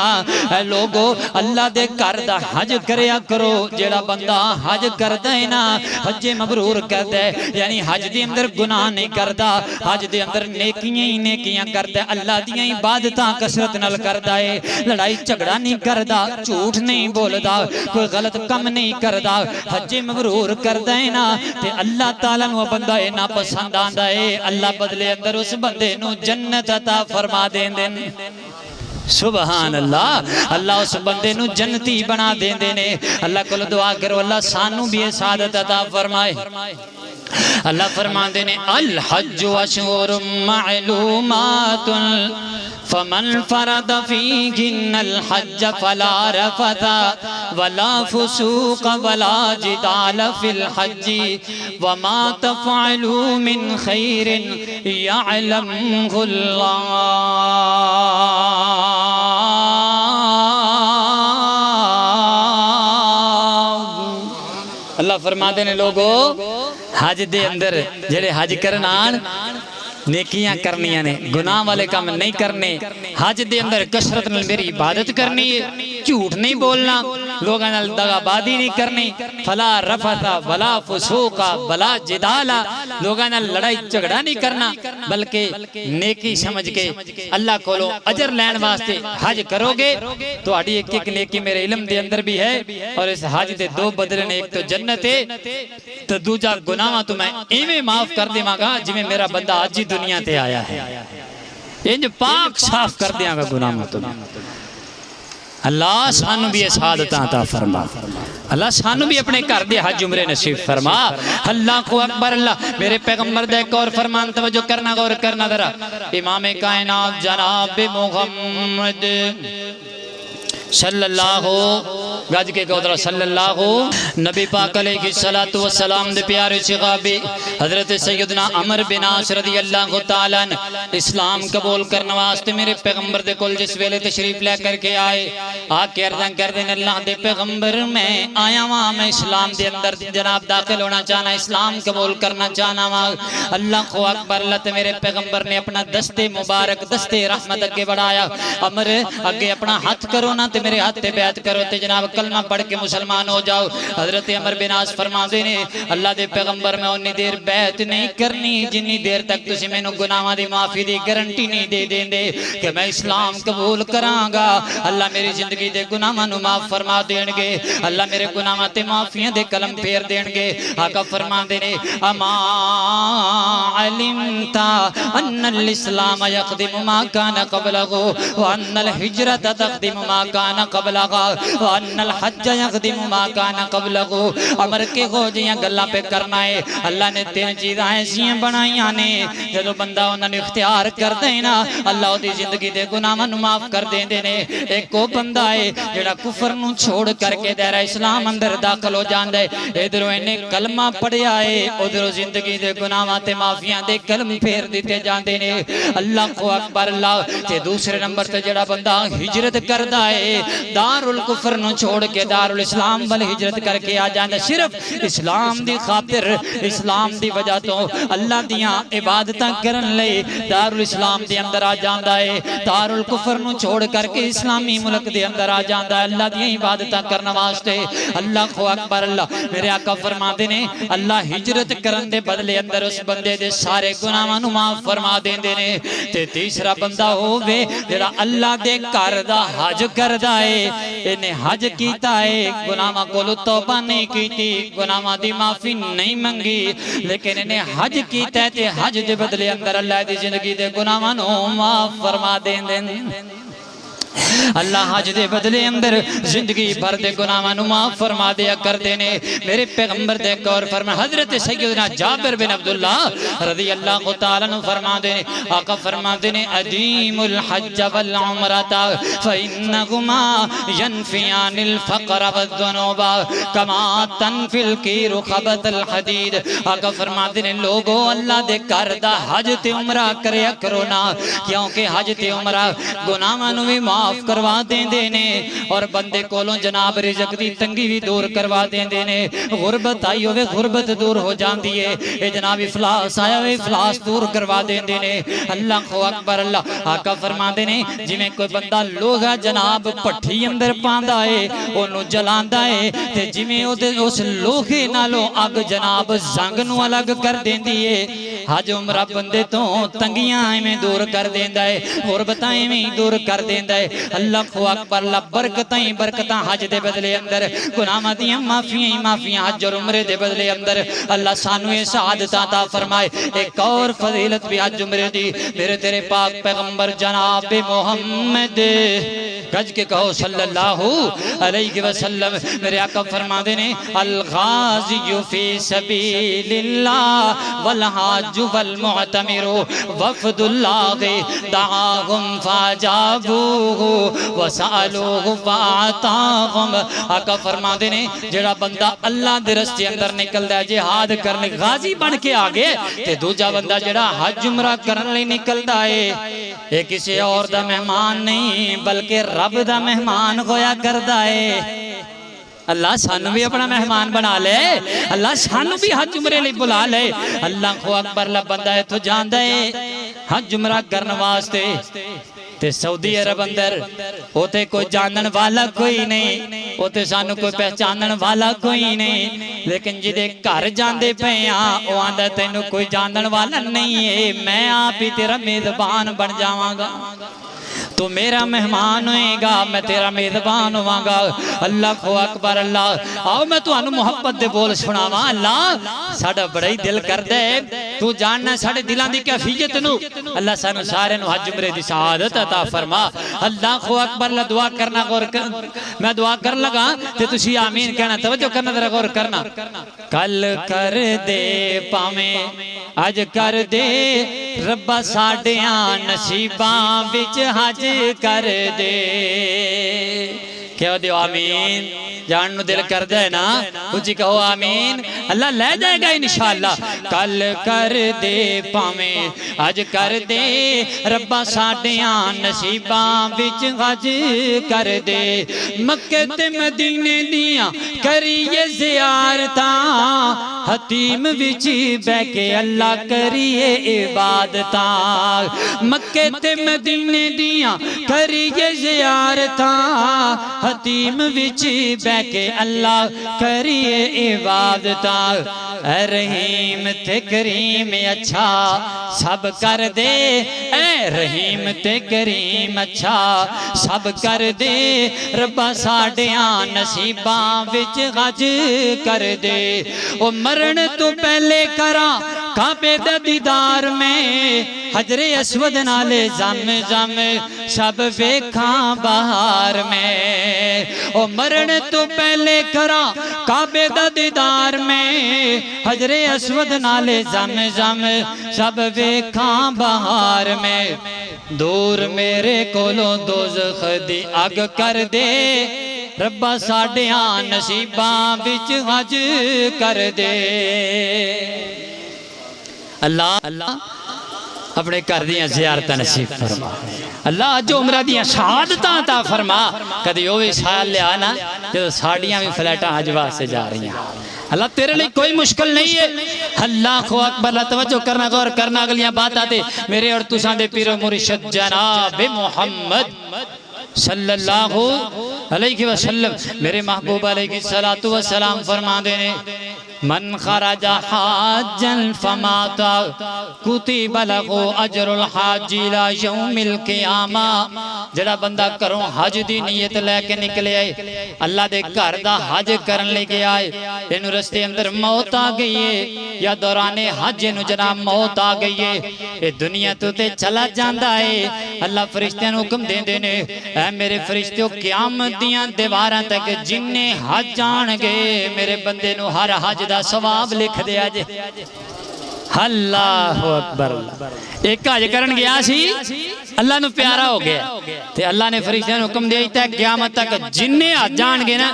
اے لوگو اللہ دے گھر دا حج کریا کرو۔ جیڑا بندہ حج کردا ہے نا، حج مبرور کردا ہے، یعنی حج دے اندر گناہ نہیں کردا، حج دے اندر نیکیاں ہی نیکیاں کردا ہے، اللہ دیاں عبادتاں کثرت نال کردا ہے، لڑائی جھگڑا نہیں کردا، جھوٹ نہیں بولدا، کوئی غلط کم نہیں کردا، حج مبرور کردا ہے نا تے اللہ تعالیٰ نو بندہ نا پسند آندا ہے، اللہ بدلے اندر اس بندے نو جنت عطا فرما دیندے نے۔ سبحان اللہ، اللہ اس بندے نو جنتی بنا دیندے نے۔ اللہ کو دعا کرو اللہ سانو بھی سعادت عطا فرمائے۔ اللہ فرماندے نے الحج اشہر معلومات فمن فرض فیہن الحج فلا رفث ولا فسوق ولا جدال فی الحج وما تفعلوا من خیر یعلمہ اللہ۔ اللہ فرماتے ہیں لوگو حج دے اندر جڑے حج کرنان نیکیاں کرنیاں نے، گناہ والے کام نہیں کرنے، حج دے اندر کثرت نال میری عبادت کرنی ہے، جھوٹ نہیں بولنا، لوگاں نال دغابازی نہیں کرنی، فلا رفث ولا فسوق ولا جدال، لوگاں نال لڑائی جھگڑا نہیں کرنا، بلکہ نیکی سمجھ کے اللہ کولو اجر لین واسطے حج کرو گے تو اڑی ایک ایک نیکی میرے علم دے اندر بھی ہے، اور اس حج دے دو بدلے نے، ایک تو جنت ہے تو دوجا گناہ تو میں ایویں معاف کر دیواں گا جویں میرا بندہ اج ہی دنیا تے آیا ہے، انج پاک صاف کر دیاں گا گناہ تو۔ اللہ سانو بھی سعادت عطا فرما، اللہ سانو بھی اپنے گھر دے حج عمرے نصیب فرما۔ اللہ کو اکبر، اللہ میرے پیغمبر دے ایک اور فرمان توجہ کرنا، غور کرنا ذرا، امام کائنات جناب محمد صلی اللہ گج کے گودرہ صلی اللہ نبی پاک علیہ السلام دے پیارے صحابی حضرت سیدنا عمر بن عاص رضی اللہ تعالیٰ اسلام قبول کرنے واسطے میرے پیغمبر دے کول جس ویلے تشریف لے کر کے آئے، آکے عرضاں کر دیں اللہ دے پیغمبر میں آیا وہاں، میں اسلام دے اندر جناب داخل ہونا چاہنا، اسلام قبول کرنا چاہنا وہاں۔ اللہ کو اکبر، اللہ تے میرے پیغمبر نے اپنا دستے مبارک دستے رحمت اگے بڑھایا، عمر اگے اپنا ہاتھ کرو نا تے میرے ہاتھ تے بیعت کرو تے جناب کلمہ پڑھ کے مسلمان ہو جاؤ۔ حضرت عمر بن عاص فرماندے نے اللہ دے پیغمبر میں انی دیر بیعت نہیں کرنی جنی دیر تک تسی مینوں گناہاں دی معافی دی گارنٹی نہیں دے دیندے کہ میں اسلام قبول کراں گا، اللہ میری زندگی دے گناہاں نو معاف فرما دین گے، اللہ میرے گناہاں تے معافیاں دے کلم پھیر دین گے۔ آقا فرماندے نے اما علمت ان الاسلام یقدم ما کان قبلہ وان الہجرت تقدم ما کان قبلہ وان الحج یقدم ما کان قبلہ۔ عمر کے ہو جیاں گلاں پہ کرنا ہے، اللہ نے تین چیزاں ایسیاں بنائیاں نے جدو بندہ انہوں نے اختیار کر دینا اللہ دی زندگی دے گناہاں نو معاف کر دیندے نے۔ ایک کو بندہ ہے جڑا کفر نو چھوڑ کر کے دائرہ اسلام اندر داخل ہو جاندے، ادھروں انہیں کلمہ پڑھیا ہے ادھروں زندگی دے گناہاں تے معافیاں دے کلم پھیر دیتے جاندے نے۔ اللہ کو اکبر، اللہ تے دوسرے نمبر تے جڑا بندہ ہجرت کردا ہے دار الکفر نو چھوڑ کے دار الاسلام بل ہجرت کر کے آ جاندے، صرف اسلام دی خاطر اسلام دی وجہ تو اللہ دیاں عبادتاں کرن لے دار الاسلام دے اندر آ جاندا ہے، دار الکفر نو چھوڑ کر کے اسلامی ملک دے اندر آ جاندا ہے اللہ دیاں عبادتاں کرن واسطے۔ اللہ کو اکبر، اللہ میرے آقا فرماندے نے اللہ ہجرت کرن دے بدلے اندر اس بندے دے سارے گناہاں نو معاف فرما دیندے نے۔ تے تیسرا بندہ ہووے جڑا اللہ دے گھر دا حج کردا ہے، انہیں حج کیتا ہے گناہاں کولوں توبہ نہیں کیتی، گناہاں دی معافی نہیں منگی، لیکن انہیں حج کیتا ہے تے حج دے بدلے اندر اللہ دی زندگی دے گناہاں نو معاف فرما دیندے۔ اللہ حج دے بدلے اندر زندگی بھر دے گناہاں نو معاف فرما دیا کرتے نے۔ میرے پیغمبر دے اور فرما حضرت سیدنا جابر بن عبداللہ رضی اللہ تعالیٰ عنہ فرما دے، آقا فرما دے ادیم الحج والعمرۃ فإنہما ینفیان الفقر والذنوب کما تنفی الکیر خبث الحدید۔ آقا فرما دے لوگو اللہ دے گھر دا حج تے عمرہ کریا کرو نا، کیونکہ حج تے عمرہ گناہاں نو بھی معاف معاف کروا دیندے نے اور بندے کولوں جناب رزق دی تنگی بھی دور کروا دیندے نے غربت آئی ہوئے غربت دور ہو جاندی ہے اے جناب افلاس آیا ہوئے افلاس دور کروا دیندے نے اللہ کو اکبر اللہ آقا فرما دے نے جی میں کوئی بندہ لوگا جناب پٹھی اندر پاندہ ہے انہوں جلاندہ ہے تے جی میں اس لوگے نالوں اگ جناب زنگنوں الگ کر دیندی ہے حج عمرہ بندے تو تنگیاں میں دور کر دیندہ ہے غربتائیں میں دور کر دیندہ ہے اللہ کو اکبر اللہ برکتائیں حج دے بدلے اندر گناہ دیاں معافیاں حج اور عمرے دے بدلے اندر اللہ سانوے سعادت عطا فرمائے ایک اور فضیلت بھی حج عمرے دی میرے تیرے پاک پیغمبر جناب محمد گج کے کہو صلی اللہ علیہ وسلم میرے آقا فرما دینے الغازی فی سبیل اللہ والحاج والمعتمر وفد اللہ دعاہم فاجابوہ وسألوہ فاعتاہم آقا فرما دینے جڑا بندہ اللہ دے رستے اندر نکل دا جہاد کرنے غازی بن کے آگے تے دوجہ بندہ جڑا حج عمرہ کرنے نکل دا ہے کسی اور دا مہمان نہیں بلکہ رب دا مہمان ہویا کردہ ہے اللہ سانو بھی اپنا مہمان بنا لے اللہ سانو بھی حج عمرے لئے بلا لے اللہ کو اکبر اللہ بندہ ہے تو جان دے حج عمرہ کرنے واسطے تے سعودی عرب اندر ہوتے کوئی جانن والا کوئی نہیں ہوتے سانو کوئی پہچانن والا کوئی نہیں لیکن جدے گھر جاندے پیاں وہ آندہ تینو کوئی جانن والا نہیں ہے میں آپ ہی تیرا میزبان بن جاواں گا تو میرا مہمان ہوئے گا میں تیرا میزبان ہوا گا اللہ کو اکبر اللہ آؤ میں تو انو محبت دے بول سناواں اللہ ساڑھا بڑا ہی دل کر دے تو جاننا ساڑھے دلان دی کیفیت نو اللہ سانو سارے نو حج عمرے دی سعادت عطا فرما اللہ کو اکبر اللہ دعا کرنا غور کر میں دعا کر لگا تے تسی آمین کہنا توجہ کرنا ذرا غور کرنا کل کر دے پاویں اج کر دے ربا ساڑیاں نصیباں بچ حج کر دے کہو دیو آمین جاننو دل کر دے نا کچھ کہو آمین اللہ لے جائے گا انشاءاللہ کل کر دے پاویں اج کر دے ربا ساڑیاں نصیباں بچ حج کر دے مکہ تے مدینے دیاں کریے زیارتاں حتیم وچی بے کے اللہ کریے عبادتاں مکہ تے مدینے دیاں کریے زیارتاں حتیم وچی بے کے اللہ کریے عبادتاں اے رحیم تے کریم اچھا سب کر دے اے رحیم تے کریم اچھا سب کر دے ربا ساڑیاں نصیباں وچ حج کر دے او مرن تو پہلے کرا کعبے دا دیدار میں حجر اسود نالے زم زم سب ویکھاں بہار میں او مرن تو پہلے کرا کعبے دا دیدار میں حجر اسود نالے زم زم سب ویکھاں بہار میں دور میرے کولوں دوزخ دی اگ کر دے ربا ساڑیاں نصیباں بچ حج کر دے اللہ اپنے کر دیاں زیارتہ نصیب فرما اللہ جو عمرہ دیاں شہادتاں عطا فرما کدی ہوئی سال لے آنا جو ساڑیاں بھی فلیٹاں حج واسطے جا رہی ہیں اللہ تیرے لئے کوئی مشکل نہیں ہے اللہ کو اکبر اللہ توجہ کرنا غور کرنا اگلیاں بات آتے میرے اور تساں دے پیر و مرشد جناب محمد صلی اللہ علیہ وسلم میرے محبوب علیہ السلام فرما دینے من خرج حاجا فماتا کتب له اجر الحاج الى یوم القیامہ جڑا بندہ کروں حج دی نیت لے کے نکلے آئے اللہ دے گھر دا حج کرن لے کے آئے انہوں رستے اندر موت آ گئی ہے یا دوران حج انہوں جناب موت آ گئی ہے اے دنیا تو تے چلا جاندہ ہے اللہ فرشتے نے حکم دے دینے اے میرے فرشتوں قیامت دیاں دیواراں تک جننے حج آن گے میرے بندے نو ہر حج دا ثواب لکھ دیا جے اللہ اکبر ایک حج کرن گیا سی اللہ نو پیارا ہو گیا تے اللہ نے فرشتوں نے حکم دیا ہے قیامت تک جننے حج آن گے نا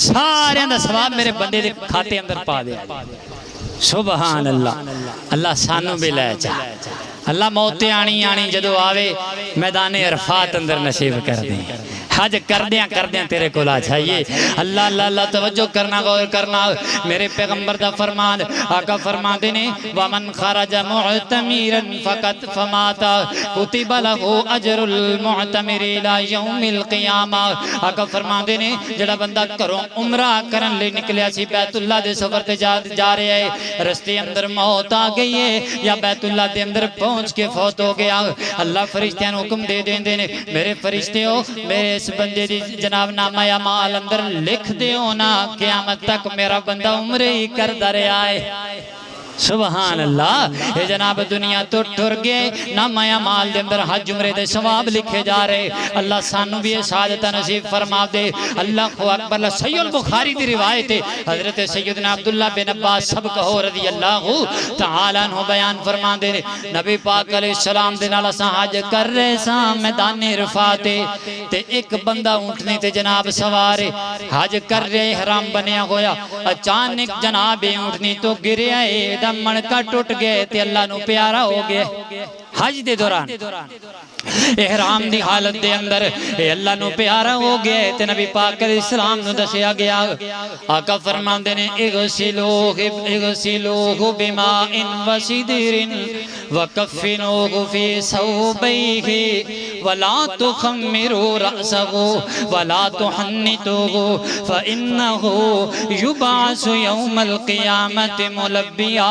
سارے دا ثواب میرے بندے دے کھاتے اندر پا دیا سبحان اللہ اللہ سانو بھی لے جا اللہ موت آنی آنی جدو آوے میدان عرفات اندر نصیب کر دیں حج کردیاں تیرے کو لا چاہیے اللہ اللہ اللہ توجہ کرنا غور کرنا میرے پیغمبر دا فرمان آقا فرما دینے وَمَنْ خَرَجَ مُعْتَمِرًا فَقَدْ فَمَاتَ كُتِبَ لَهُ أَجْرُ الْمُعْتَمِرِ إِلَى يَوْمِ الْقِيَامَةِ آقا فرما دینے جڑا بندہ کرو عمرہ کرن لے نکلیا سی بیت اللہ دے سفر تے جا رہے ہیں رستے اندر موت آ گئی ہے یا بیت اللہ دے اندر پہنچ کے فوت ہو گیا اللہ فرشتیاں حکم دے دیں دینے میرے فرشتے ہو میرے اس بندے دی جناب نامہ یا مال اندر لکھ دیو نا قیامت تک میرا بندہ عمرے ہی کر درے آئے سبحان اللہ اے جناب دنیا تو ٹر گئے نامہ یا مال دے اندر حج عمرے دے ثواب لکھے جا رہے اللہ سانو بھی سعادت نصیب فرما دے اللہ خو اکبر اللہ سید البخاری دی روایت ہے حضرت سیدنا عبداللہ بن عباس سب کہو رضی اللہ تعالیٰ عنہ بیان فرما دے نبی پاک علیہ السلام دے نالا سا حج کر رہے سا میدان عرفات تے ایک بندہ اونٹنے تے جناب سوارے حج کر رہے حرام بنیا ہویا اچانک جناب اونٹنی تو گرے آئے دمن کا ٹوٹ گئے تے اللہ نو پیارا ہو گئے حج دے دوران احرام دی حالت دے اندر اے اللہ نو پیارا ہو گئے تے نبی پاک علیہ السلام نو دسیا گیا آقا فرمان دینے اغسلوہ بماء وسدر وکفنوہ فی ثوبیہ ولا تخمروا رأسہ ولا تحنتوہ فإنہ یبعث یوم القیامت ملبیا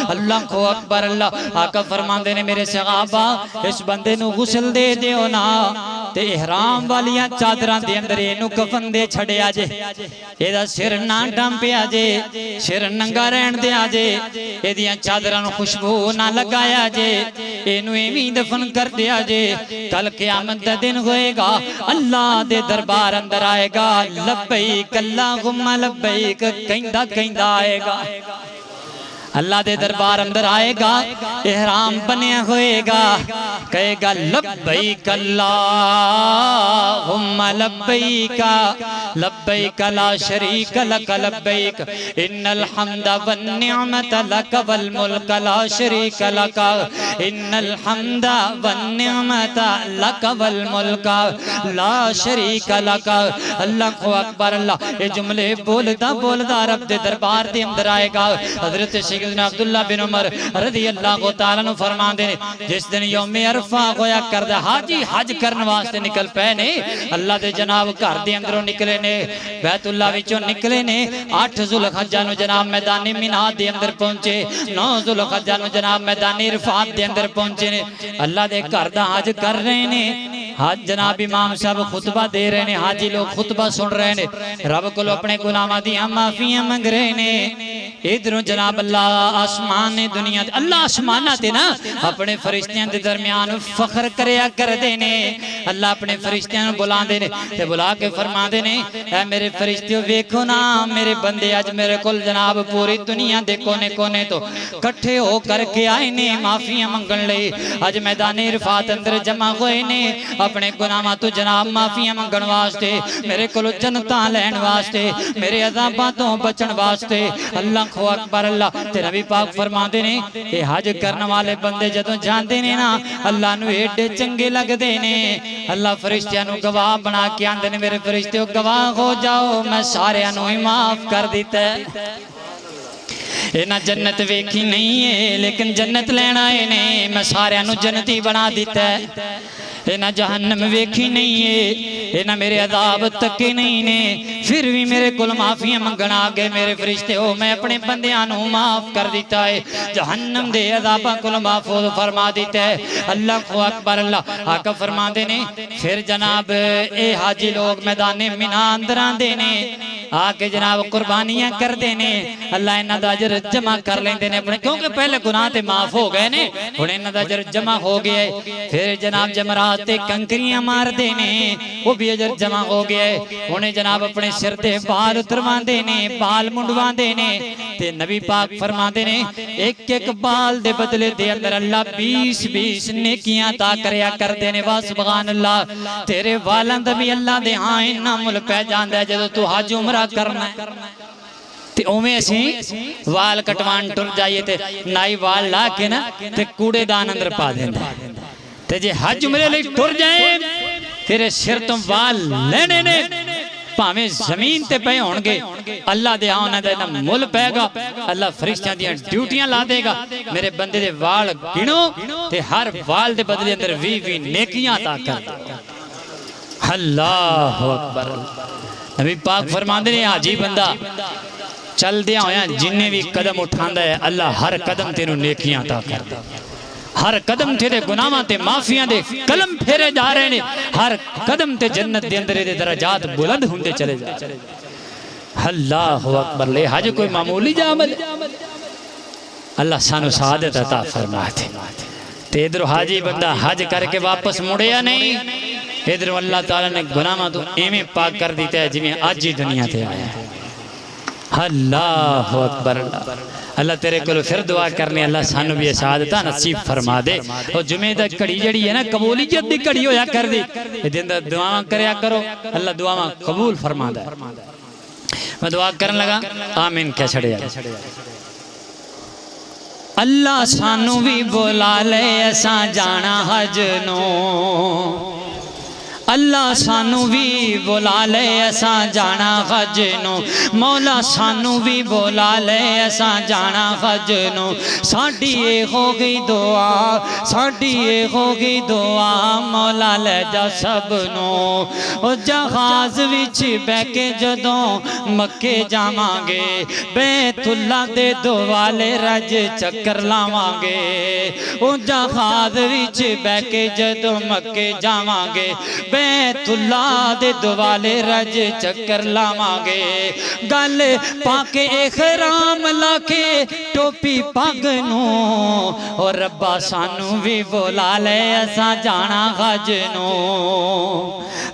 اللہ کو اکبر اللہ آقا فرمان دینے میرے صحابہ اس بندے نو غسل دے دیو نا تے احرام والیاں چادران دے اندر اینو کفن دے چھڑے آجے ایدہ سر نہ ڈمپے آجے سر ننگا رہن دے آجے ایدیاں چادران خوشبو نہ لگایا آجے اینو ایمی دفن کر دے آجے کل قیامت دا دن ہوئے گا اللہ دے دربار اندر آئے گا لبیک اللہم لبیک کہندہ آئے گا اللہ دے دربار اندر آئے گا احرام بنے ہوئے گا کہے گا لبیک اللہم لبیک لبیک لا شریک لک لبیک ان الحمد والنعمت لک والملک لا شریک لک ان الحمد والنعمت لک والملک لا شریک لک اللہ کو اکبر اللہ یہ جملے بولدا رب دے دربار دے اندر آئے گا حضرت سیدنا عبداللہ بن عمر رضی اللہ تعالیٰ نے فرمان دینے جس دن یوم عرفہ گویا کردہ حاجی حج کرن واسطے نکل پے نے اللہ دے جناب گھر دے اندروں نکلے نے بیت اللہ وچوں نکلے نے 8 ذوالحجہ نو جناب میدان مینا دے اندر پہنچے 9 ذوالحجہ نو جناب میدان عرفات دے اندر پہنچے نے اللہ دے گھر دا حج کر رہے نے حج جناب امام صاحب خطبہ دے رہے نے حاجی لوگ خطبہ سن رہے نے رب کو اپنے غلاماں دیاں معافیاں منگ رہے نے ادھروں جناب اللہ آسمان دنیا اللہ آسمانہ تے نا اپنے فرشتیاں دے درمیان فخر کریا کر دینے اللہ اپنے فرشتیاں بلا دینے تے بلا کے فرما دینے اے میرے فرشتیوں ویکھو نا میرے بندے آج میرے کل جناب پوری دنیا دے کونے کونے تو کٹھے ہو کر کے آئے نے معافیاں منگن لئی آج میدان عرفات اندر جمع ہوئے نے اپنے گناہاں تو جناب معافیاں منگن واسطے میرے کل جنتاں لین واسطے میرے عذاباں تو بچن واسطے اللہ کو اکبر اللہ تے نبی پاک فرما دینے کہ حج کرنے والے بندے جدوں جان دینے نا اللہ نو ایڈے چنگے لگ دینے اللہ فرشتیاں نو گواہ بنا کے آن دینے میرے فرشتیوں گواہ ہو جاؤ میں سارے انو ہی معاف کر دیتا ہے اینا جنت ویکھی نہیں ہے لیکن جنت لینا ہے نہیں میں سارے انو جنتی بنا دیتا ہے اینا جہنم ویکھی نہیں ہے اینا میرے عذاب تکے نہیں نے پھر بھی میرے کل معافیاں منگن آگے میرے فرشتے ہو میں اپنے بندیاں نو معاف کر دیتا ہے جہنم دے عذابہ کل محفوظ فرما دیتا ہے اللہ کو اکبر اللہ آقا فرما دینے پھر جناب اے حاجی لوگ میدان مینا اندران دینے آکے جناب قربانیاں کر دینے اللہ انہاں دا اجر جمع کر لیں دینے اپنے کیونکہ پہلے گناہ تے معاف ہو گئے نے انہیں انہاں دا اجر جمع ہو گئے پھر جناب جمرات تے کنکریاں مار دینے وہ بھی اجر جمع ہو گئے انہیں جناب اپنے سر تے بال اتروان دینے بال منڈوان دینے تے نبی پاک فرما دینے ایک ایک بال دے بدلے دے اندر اللہ 20 نیکیاں تا کریا کر دینے سبحان اللہ تیرے والند بھی اللہ دے ہاں انہاں مل پہ جان دے جدو تو حج عمرہ کرنا ہے تے اوویں اسی وال کٹوان ٹر جائیے تے نائی وال لا کے نا تے کوڑے دان اندر پا دیندا تے جے حج عمرے لئی ٹر جائے تیرے سر تو وال لینے نے پاویں زمین تے پے ہون گے اللہ دے آنا دے نا مل پے گا اللہ فرشتیاں دیاں ڈیوٹیاں لا دے گا میرے بندے دے وال گنو تے ہر وال دے بدلے اندر 20 نیکیاں عطا کر دے اللہ اکبر نبی پاک فرماندے نے حاجی بندہ چل دیا ہویا جننے بھی قدم اٹھاندا ہے اللہ ہر قدم تینوں نیکیاں عطا کر دے ہر قدم تیرے گناہاں تے معافیاں دے قلم پھیرے جا رہے نے ہر قدم تے جنت دے اندر دے درجات بلند ہوندے چلے جا اللہ اکبر لے حج کوئی معمولی جا عمل اللہ سانو سعادت عطا فرما دے تے ادھر حاجی بندہ حج کر کے واپس مڑیا نہیں ادھر اللہ تعالیٰ نے گناہاں تو ایویں پاک کر دیتا ہے جویں اج ہی دنیا تے آیا ہے اللہ اکبر اللہ تیرے کو پھر دعا کرنے اللہ سانو بھی سعادتاں نصیب فرما دے اور جمعے دا کڑی جڑی ہے نا قبولیت دی کڑی ہویا کر دی دن دا دعا کریا کرو اللہ دعا قبول فرما دے میں دعا کرن لگا آمین کیا چھڑے جا اللہ سانو بھی بولا لے ایسا جانا حج نو اللہ سانو بھی بولا لے ایسا جانا حج نو مولا سانو بھی بولا لے ایسا جانا حج نو ساڈی اے ہو گئی دعا ساڈی اے ہو گئی دعا مولا لے جا سب نو او جہاز وچ بہ کے جدوں مکے جاواں گے بیت اللہ دے دوالے رج چکر لاواں گے او جہاز وچ بہ کے جدوں مکے جاواں گے بیت اللہ دے دوالے رج چکر لاواں گے گل پاک احرام لا کے ٹوپی پگ نو اور ربا سانو بھی بولا لے ایسا جانا حج نو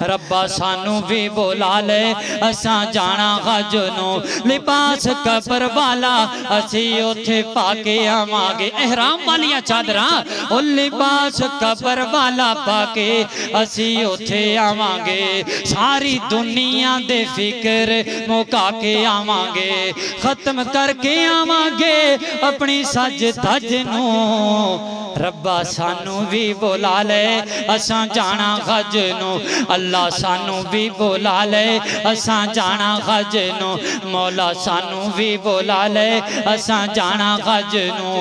ربا سانو بھی بولا لے ایسا جانا حج نو لباس قبر والا اسی اوتھے پا کے آواں گے احرام والیاں چادراں او لباس قبر والا پا کے اسی اوتھے آواں گے ساری دنیا دے فکر موقع کے آواں گے ختم کر کے آواں گے اپنی سج تج نو ربا سانو بھی بولا لے اساں جانا حج نو اللہ سانو بھی بولا لے اساں جانا حج نو مولا سانو بھی بولا لے اساں جانا حج نو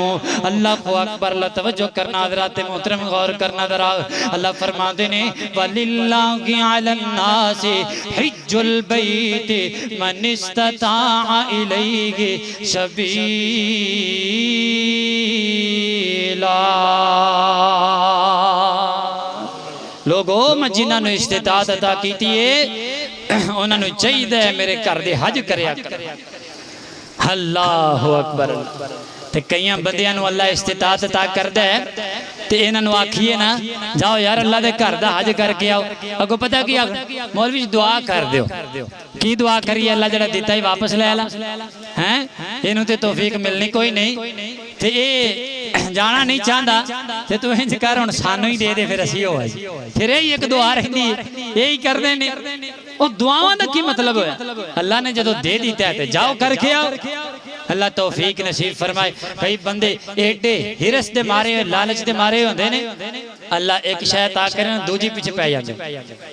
اللہ کو اکبر اللہ توجہ کرنا حضرات محترم غور کرنا ذرا اللہ فرماتے نے وَلِلَّهِ عَلَى النَّاسِ حِجُّ الْبَيْتِ مَنِ اسْتَطَاعَ إِلَيْهِ سَبِيلًا لوگو میں جنہاں نے استطاعت عطا کیتی ہے انہاں نے چاہیے میرے گھر دے حج کریا کر اللہ اکبر تے کئیاں بندیاں نو اللہ استطاعت عطا کردا ہے تے انہاں نو آکھیے نا جاؤ یار اللہ دے گھر دا حج کر کے آؤ اگو پتہ کیا مولوی دعا کر دیو کی دعا کریے اللہ جڑا دیتا ہی واپس لے لا ہیں اینوں تے توفیق ملنی کوئی نہیں تے اے جانا نہیں چاہندا تے تو انج کر ہن سانو ہی دے دے پھر اسی ہو آئی پھر یہی ایک دعا رہندی ہے یہی کر دے نے او دعاواں دا کی مطلب ہویا اللہ نے جدوں دے دیتا ہے تے جاؤ کر کے آؤ اللہ توفیق نصیب فرمائے کئی بندے ایڈے ہرس دے مارے لالچ دے مارے ہوندے نے اللہ ایک شے عطا کرے دوجی پیچھے پے جاندے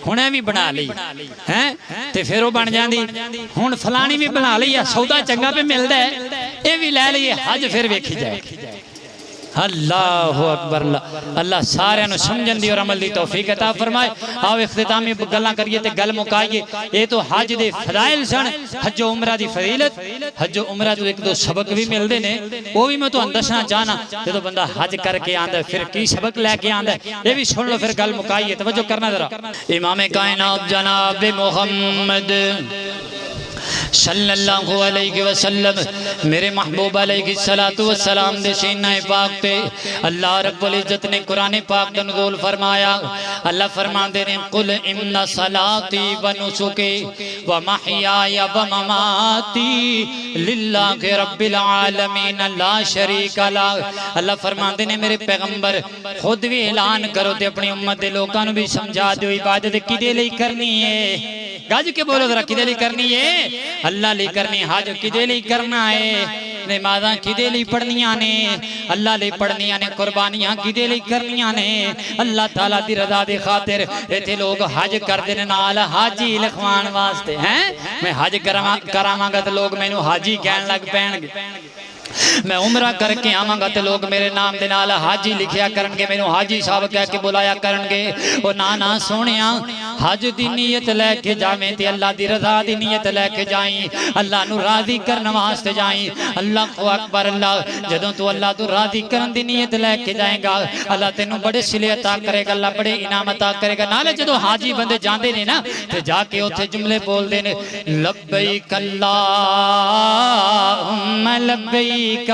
ہنے بھی بنا لئی ہیں تے پھر او بن جاندی ہن فلانی بھی بنا لئی سودا چنگا پہ ملدا ہے اے بھی لے لئیے حج پھر ویکھی جائے اللہ اکبر اللہ سارے انہوں سمجھن دی اور عمل دی توفیق عطا فرمائے آو اختتامی گلاں کریے تے گل مکائیے اے تو حج دے فضائل سن حج و عمرہ دی فضیلت حج و عمرہ تو ایک دو سبق بھی مل دے نے وہ بھی میں تو اندشنا جانا تے تو بندہ حج کر کے آندہ پھر کی سبق لے کے آندہ یہ بھی سن لو پھر گل مکائیے توجہ کرنا ذرا امام کائنات جناب محمد صلی اللہ علیہ وسلم میرے محبوب علیہ السلام دے سینہ پاک تے اللہ رب العزت نے قرآن پاک دا نزول فرمایا اللہ فرمان دے رہے ہیں قل ان صلاتی و نسکی و محیای و مماتی للہ رب العالمین لا شریک لا اللہ فرمان دے نے میرے پیغمبر خود بھی اعلان کرو تے اپنی امت دے لوگاں نو بھی سمجھا دو عبادت کی دے لئی کرنی ہے گج کے بولو ذرا کدے لی کرنی ہے اللہ لی کرنی حج کدے لی کرنا ہے نمازاں کدے لی پڑھنیاں نے اللہ لی پڑھنیاں نے قربانیاں کدے لی کرنیاں نے اللہ تعالیٰ دی رضا دی خاطر ایتھے لوگ حج کر دے نال حاجی لکھوان واسطے ہیں میں حج کراواں گا تے لوگ مینوں حاجی کہن لگ پین گے میں عمرہ کر کے آواں گا تے لوگ میرے نام دے نال حاجی لکھیا کرن گے مینوں حاجی صاحب کہہ کے بلایا کرن گے او نا سونیاں حج دی نیت لے کے جاویں تے اللہ دی رضا دی نیت لے کے جائیں اللہ نو راضی کرن واسطے جائیں اللہ اکبر اللہ جدوں تو اللہ تو راضی کرن دی نیت لے کے جائیں گا اللہ تینوں بڑے صلے عطا کرے گا اللہ بڑے انعام عطا کرے گا نالے جدوں حاجی بندے جاندے نے نا تے جا کے اوتھے جملے بول دے نے لبیک اللہم لبیک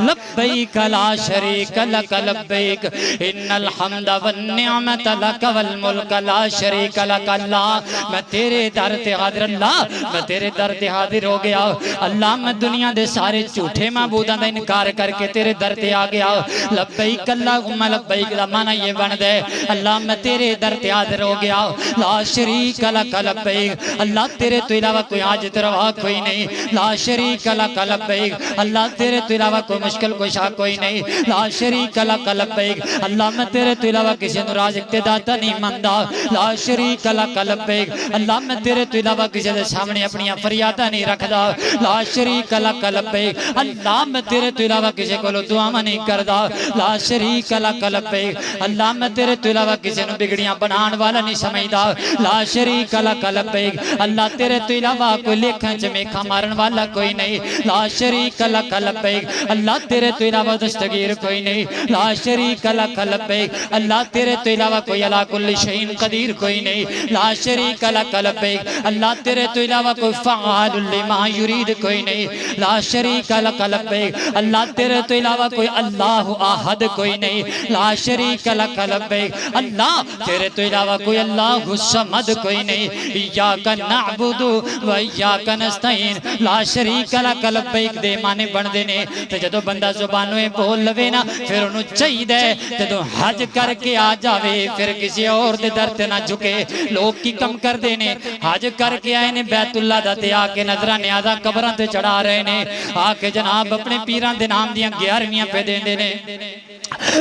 لبیک لا شریک لک لبیک ان الحمد والنعمت لک والملک لا شریک لک اللہ میں تیرے در تے حاضر اللہ میں تیرے در تے حاضر ہو گیا اللہ میں دنیا دے سارے جھوٹے معبوداں دا انکار کر کے تیرے در تے آ گیا لبیک اللہم لبیک دا معنی یہ بن دے اللہ میں تیرے در تے حاضر ہو گیا لا شریک لک لبیک اللہ تیرے تو علاوہ کوئی حاجت روا کوئی نہیں لا شریک لک لبیک اللہ تیرے تو علاوہ کوئی مشکل کشا کوئی نہیں لا شریک لک لبیک اللہ میں تیرے تو علاوہ کسی نراج اقتداتا نہیں مندہ لا شریک لک لبیک اللہ میں تیرے تو علاوہ کسی دے سامنے اپنی فریادہ نہیں رکھ دا لا شریک لک لبیک اللہ میں تیرے تو علاوہ کسی کو دعا نہیں کر دا لا شریک لک لبیک اللہ میں تیرے تو علاوہ کسی نے بگڑیاں بنان والا نہیں سمجھ دا لا شریک لک لبیک اللہ تیرے تو علاوہ کوئی لکھن چمیکھا مارن والا کوئی نہیں لا شریک لک لبیک اللہ تیرے تو علاوہ دستگیر کوئی نہیں لا شریک لک لبیک اللہ تیرے تو علاوہ کوئی علا کل شیء قدیر کوئی نہیں لا شریک لک لبیک اللہ تیرے تو علاوہ کوئی فعال لما یرید کوئی نہیں لا شریک لک لبیک اللہ تیرے تو علاوہ کوئی اللہ احد کوئی نہیں لا شریک لک لبیک اللہ تیرے تو علاوہ کوئی اللہ الصمد کوئی نہیں ایاک نعبد و ایاک نستعین لا شریک لک لبیک دے معنی بن دے نے تے جدو بندہ زبانویں بول لوے نا پھر انہوں چاہی دے جدو حج کر کے آ جاوے پھر کسی اور دے درد نہ جھکے لوگ کی کم کر دینے حج کر کے آئے نے بیت اللہ دا تے آکے نظرہ نیازہ قبران تے چڑھا رہے نے آکے جناب اپنے پیران دے نام دیاں 11ویں پہ دین دینے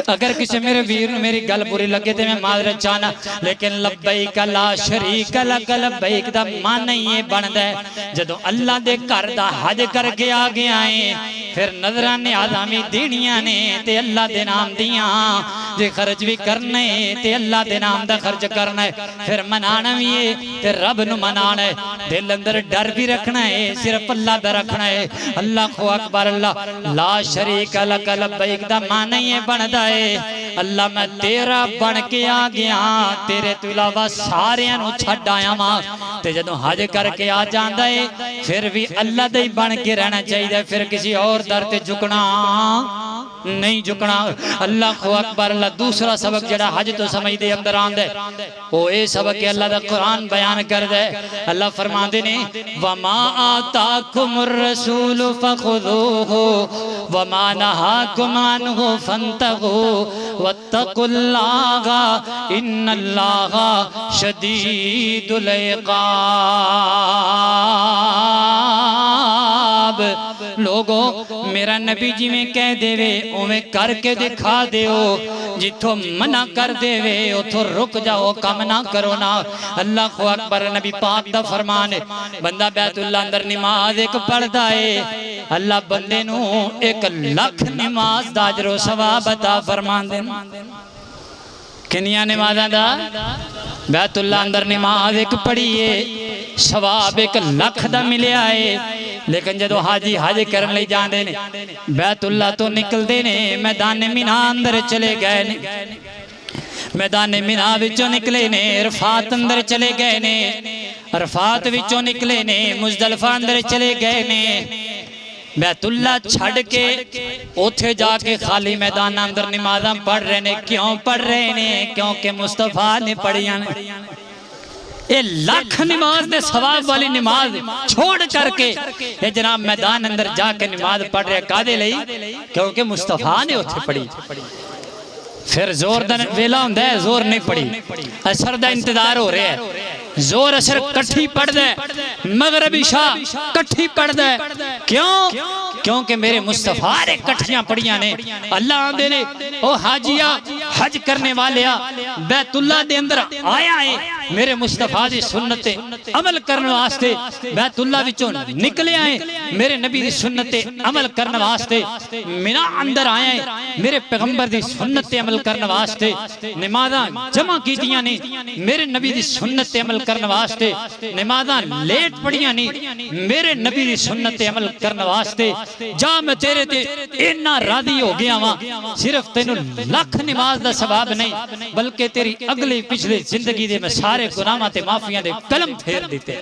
اگر کسی میرے ویر میری گل بری لگے تے میں معذرت چاہنا لیکن لبیک لا شریک لک لبیک دا معنی یہ بن دے جدو اللہ دے گھر دا حج کر کے آگے آئیں پھر نظرانے آدمی دینیاں نے تے اللہ دے نام دیاں جے خرچ بھی کرنے تے اللہ دے نام دا خرچ کرنا ہے پھر منانا بھی ہے تے رب نو منانا ہے دل اندر ڈر بھی رکھنا ہے صرف اللہ دا رکھنا ہے اللہ خو اکبر اللہ لا شریک لک لبیک دا معنی یہ بن دے اللہ میں تیرا بن کے آ گیا تیرے تو علاوہ سارے انہوں چھڑ آیا ماں تے جدوں حج کر کے آ جاندہ ہے پھر بھی اللہ دے بن کے رہنا چاہیے پھر کسی اور در تے جھکنا نہیں جھکنا اللہ خو اکبر اللہ دوسرا سبق جڑا حج تو سمجھ دے اندر آن دے وہ اے سبق کہ اللہ دا قرآن بیان کر دے اللہ فرما دے نے وَمَا آتَاكُمُ الرَّسُولُ فَخُذُوهُ وَمَا نَهَاكُمْ عَنْهُ فَانْتَهُوا وَاتَّقُوا اللَّهَ إِنَّ اللَّهَ شَدِيدُ الْعِقَابِ لوگوں میرا نبی جی میں کہہ دے وے اویں کر کے دکھا دے ہو جتھو منع کر دے وے اتھو رک جاؤ کم نہ کرو نا اللہ خو اکبر نبی پاک دا فرمان ہے بندہ بیت اللہ اندر نماز ایک پڑھ دائے اللہ بندے نو 1,00,000 نماز دا اجر و ثواب عطا فرمان دے کنیا نمازاں دا بیت اللہ اندر نماز ایک پڑھیے ثواب 1,00,000 دا ملے آئے لیکن جدو حاجی حج کرن لئی جاندے نے بیت اللہ تو نکل دے نے میدان مینا اندر چلے گئے نے میدان مینا وچوں نکلے نے عرفات اندر چلے گئے نے عرفات وچوں نکلے نے مزدلفہ اندر چلے گئے نے بیت اللہ چھڑ کے اوتھے جا کے خالی میدان اندر نمازاں پڑھ رہے نے کیوں پڑھ رہے نے کیونکہ مصطفیٰ نے پڑھیاں نے یہ 1,00,000 نماز دے ثواب والی نماز چھوڑ کر کے یہ جناب میدان اندر جا کے نماز پڑھ رہے قادے لئی کیونکہ مصطفیٰ نے اتھے پڑھی پھر زور دا ویلا ہوندا ہے زور نہیں پڑی اثر دا انتظار ہو رہا ہے زور اثر کٹھی پڑھ دے مغرب عشاء کٹھی پڑھ دے کیوں کیونکہ میرے مصطفیٰ نے کٹھیاں پڑھیاں نے اللہ آندے نے او حاجیہ حج کرنے والیا بیت اللہ دے اندر آیا ہے میرے مصطفیٰ دی سنت عمل کرنے واسطے بیت اللہ وچوں نکلے آئے میرے نبی دی سنت عمل کرنے واسطے مینا اندر آئے میرے پیغمبر دی سنت عمل کرنے واسطے نمازاں جمع کیتیاں نے میرے نبی دی سنت عمل کرنے واسطے نمازاں لیٹ پڑھیاں نہیں میرے نبی دی سنت عمل کرنے واسطے جا میں تیرے تے اتنا راضی ہو گیا ہاں صرف تینوں لاکھ نماز دا ثواب نہیں بلکہ تیری اگلی پچھلی زندگی دے میں سارے گناہاں تے معافیاں دے قلم پھیر دیتے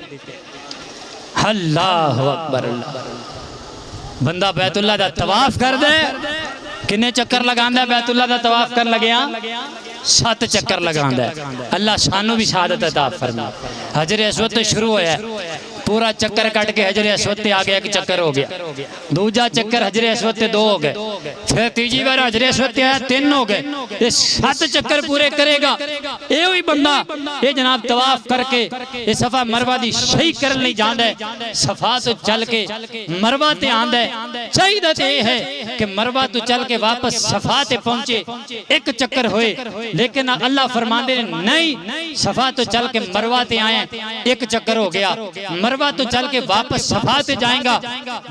اللہ اکبر اللہ بندہ بیت اللہ دا طواف کر دے کنے چکر لگاندا ہے بیت اللہ دا طواف کر لگیا 7 چکر لگاندا ہے اللہ سانو بھی شہادت عطا فرما حجر اسود تو شروع ہویا ہے پورا چکر کٹ کے حجر اسود تے آ گیا 1 چکر ہو گیا دوجا چکر حجر اسود تے 2 ہو گئے پھر تیجی بار حجر اسود تے آیا 3 ہو گئے یہ 7 چکر پورے کرے گا اے ہوئی بندہ یہ جناب طواف کر کے یہ صفا مروہ دی صحیح کرن نہیں جاندا ہے صفا تو چل کے مروہ تے آندا ہے چاہیے تے یہ ہے کہ مروہ تو چل کے واپس صفا تے پہنچے 1 چکر ہوئے لیکن اللہ فرماندے نہیں صفا تو چل کے مروہ تے آئے 1 چکر ہو گیا مروہ تو چل کے واپس صفا تے جائیں گا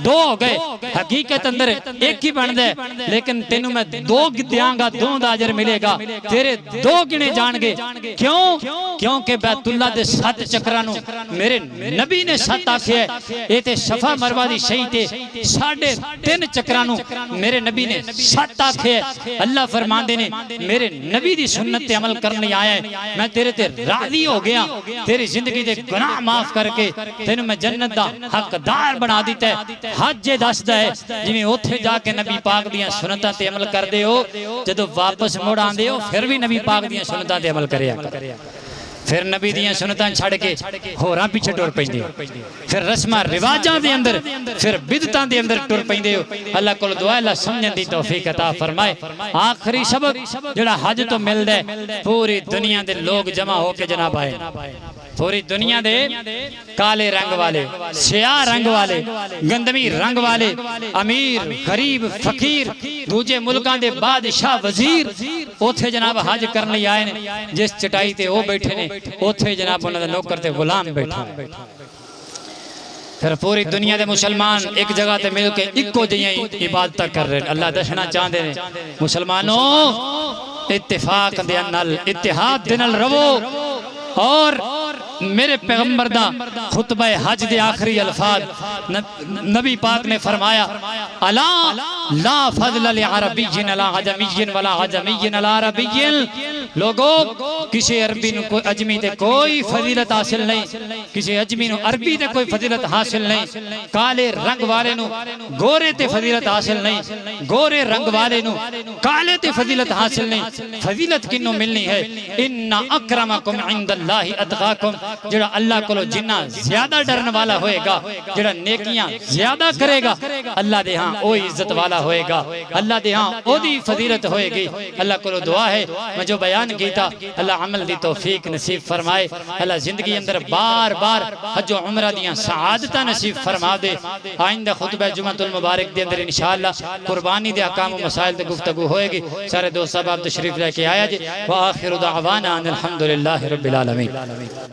2 ہو گئے حقیقت اندر 1 ہی بن دے لیکن تینوں میں 2 دیاں گا 2 دا اجر ملے گا تیرے 2 گنے جان گے کیوں کیونکہ بیت اللہ دے 7 چکرانوں میرے نبی نے 7 آکھے اے تے صفا مروہ دی صحیح تے 3.5 چکرانوں میرے نبی نے 7 آکھے اللہ فرماندے نے میرے نبی دی سنت تے عمل کرنے آیا ہے میں تیرے تے راضی ہو گیا تیری زندگی دے گناہ معاف کر کے تینوں میں جنت دا حقدار بنا دیتا ہے حج دس دا ہے جنہیں اوتھے جا کے نبی پاک دیاں سنتاں تے عمل کر دے ہو جدو واپس موڑ آن دے ہو پھر بھی نبی پاک دیاں سنتاں تے عمل کریا پھر نبی دیاں سنتاں چھڑ کے ہوراں پیچھے ٹر پیندے ہو پھر رسمہ رواجاں دے اندر پھر بدعتاں دے اندر ٹر پیندے ہو اللہ کول دعا اللہ سمجھن دی توفیق عطا فرمائے آخری سبق جڑا حج تو مل دے پوری دنیا دے لوگ جمع ہو کے جناب آئے پوری دنیا دے کالے رنگ والے سیاہ رنگ والے گندمی رنگ والے امیر غریب فقیر دوجے ملکان دے بادشاہ وزیر اوتھے جناب حج کرنے لئی آئے نے جس چٹائی تے وہ بیٹھے نے اوتھے جناب انہوں نے نوکر تے غلام بیٹھے پھر پوری دنیا دے مسلمان ایک جگہ تے مل کے ایکو جہی عبادت کر رہے ہیں اللہ دشنا چاہتے ہیں مسلمانوں اتفاق دے نال اتحاد دے نال رہو اور میرے پیغمبر دا خطبہ حج دے آخری الفاظ نبی پاک نے فرمایا الا لا فضل لعربی علی عجمی ولا عجمی علی عربی لوگوں کسی عربی نو کوئی اجمی تے کوئی فضیلت حاصل نہیں کسی اجمی نو عربی تے کوئی فضیلت حاصل نہیں کالے رنگ والے نو گورے تے فضیلت حاصل نہیں گورے رنگ والے نو کالے تے فضیلت حاصل نہیں فضیلت کنوں ملنی ہے ان اکرمکم عند اللہ اتقاکم جڑا اللہ کو جنہ زیادہ ڈرن والا ہوئے گا جڑا نیکیاں زیادہ کرے گا اللہ دے ہاں اوہی عزت والا ہوئے گا اللہ دے ہاں او دی فضیلت ہوئے گی اللہ کو دعا ہے میں جو بیان کیتا اللہ عمل دی توفیق نصیب فرمائے اللہ زندگی اندر بار بار حج و عمرہ دیاں سعادتہ نصیب فرما دے آئندہ خطبہ جمعۃ المبارک دے اندر انشاءاللہ قربانی دے احکام و مسائل دے گفتگو ہوئے گی سارے دوست صاحب تشریف لے کے آیا جی وآخر دعوانا ان الحمدللہ رب العالمین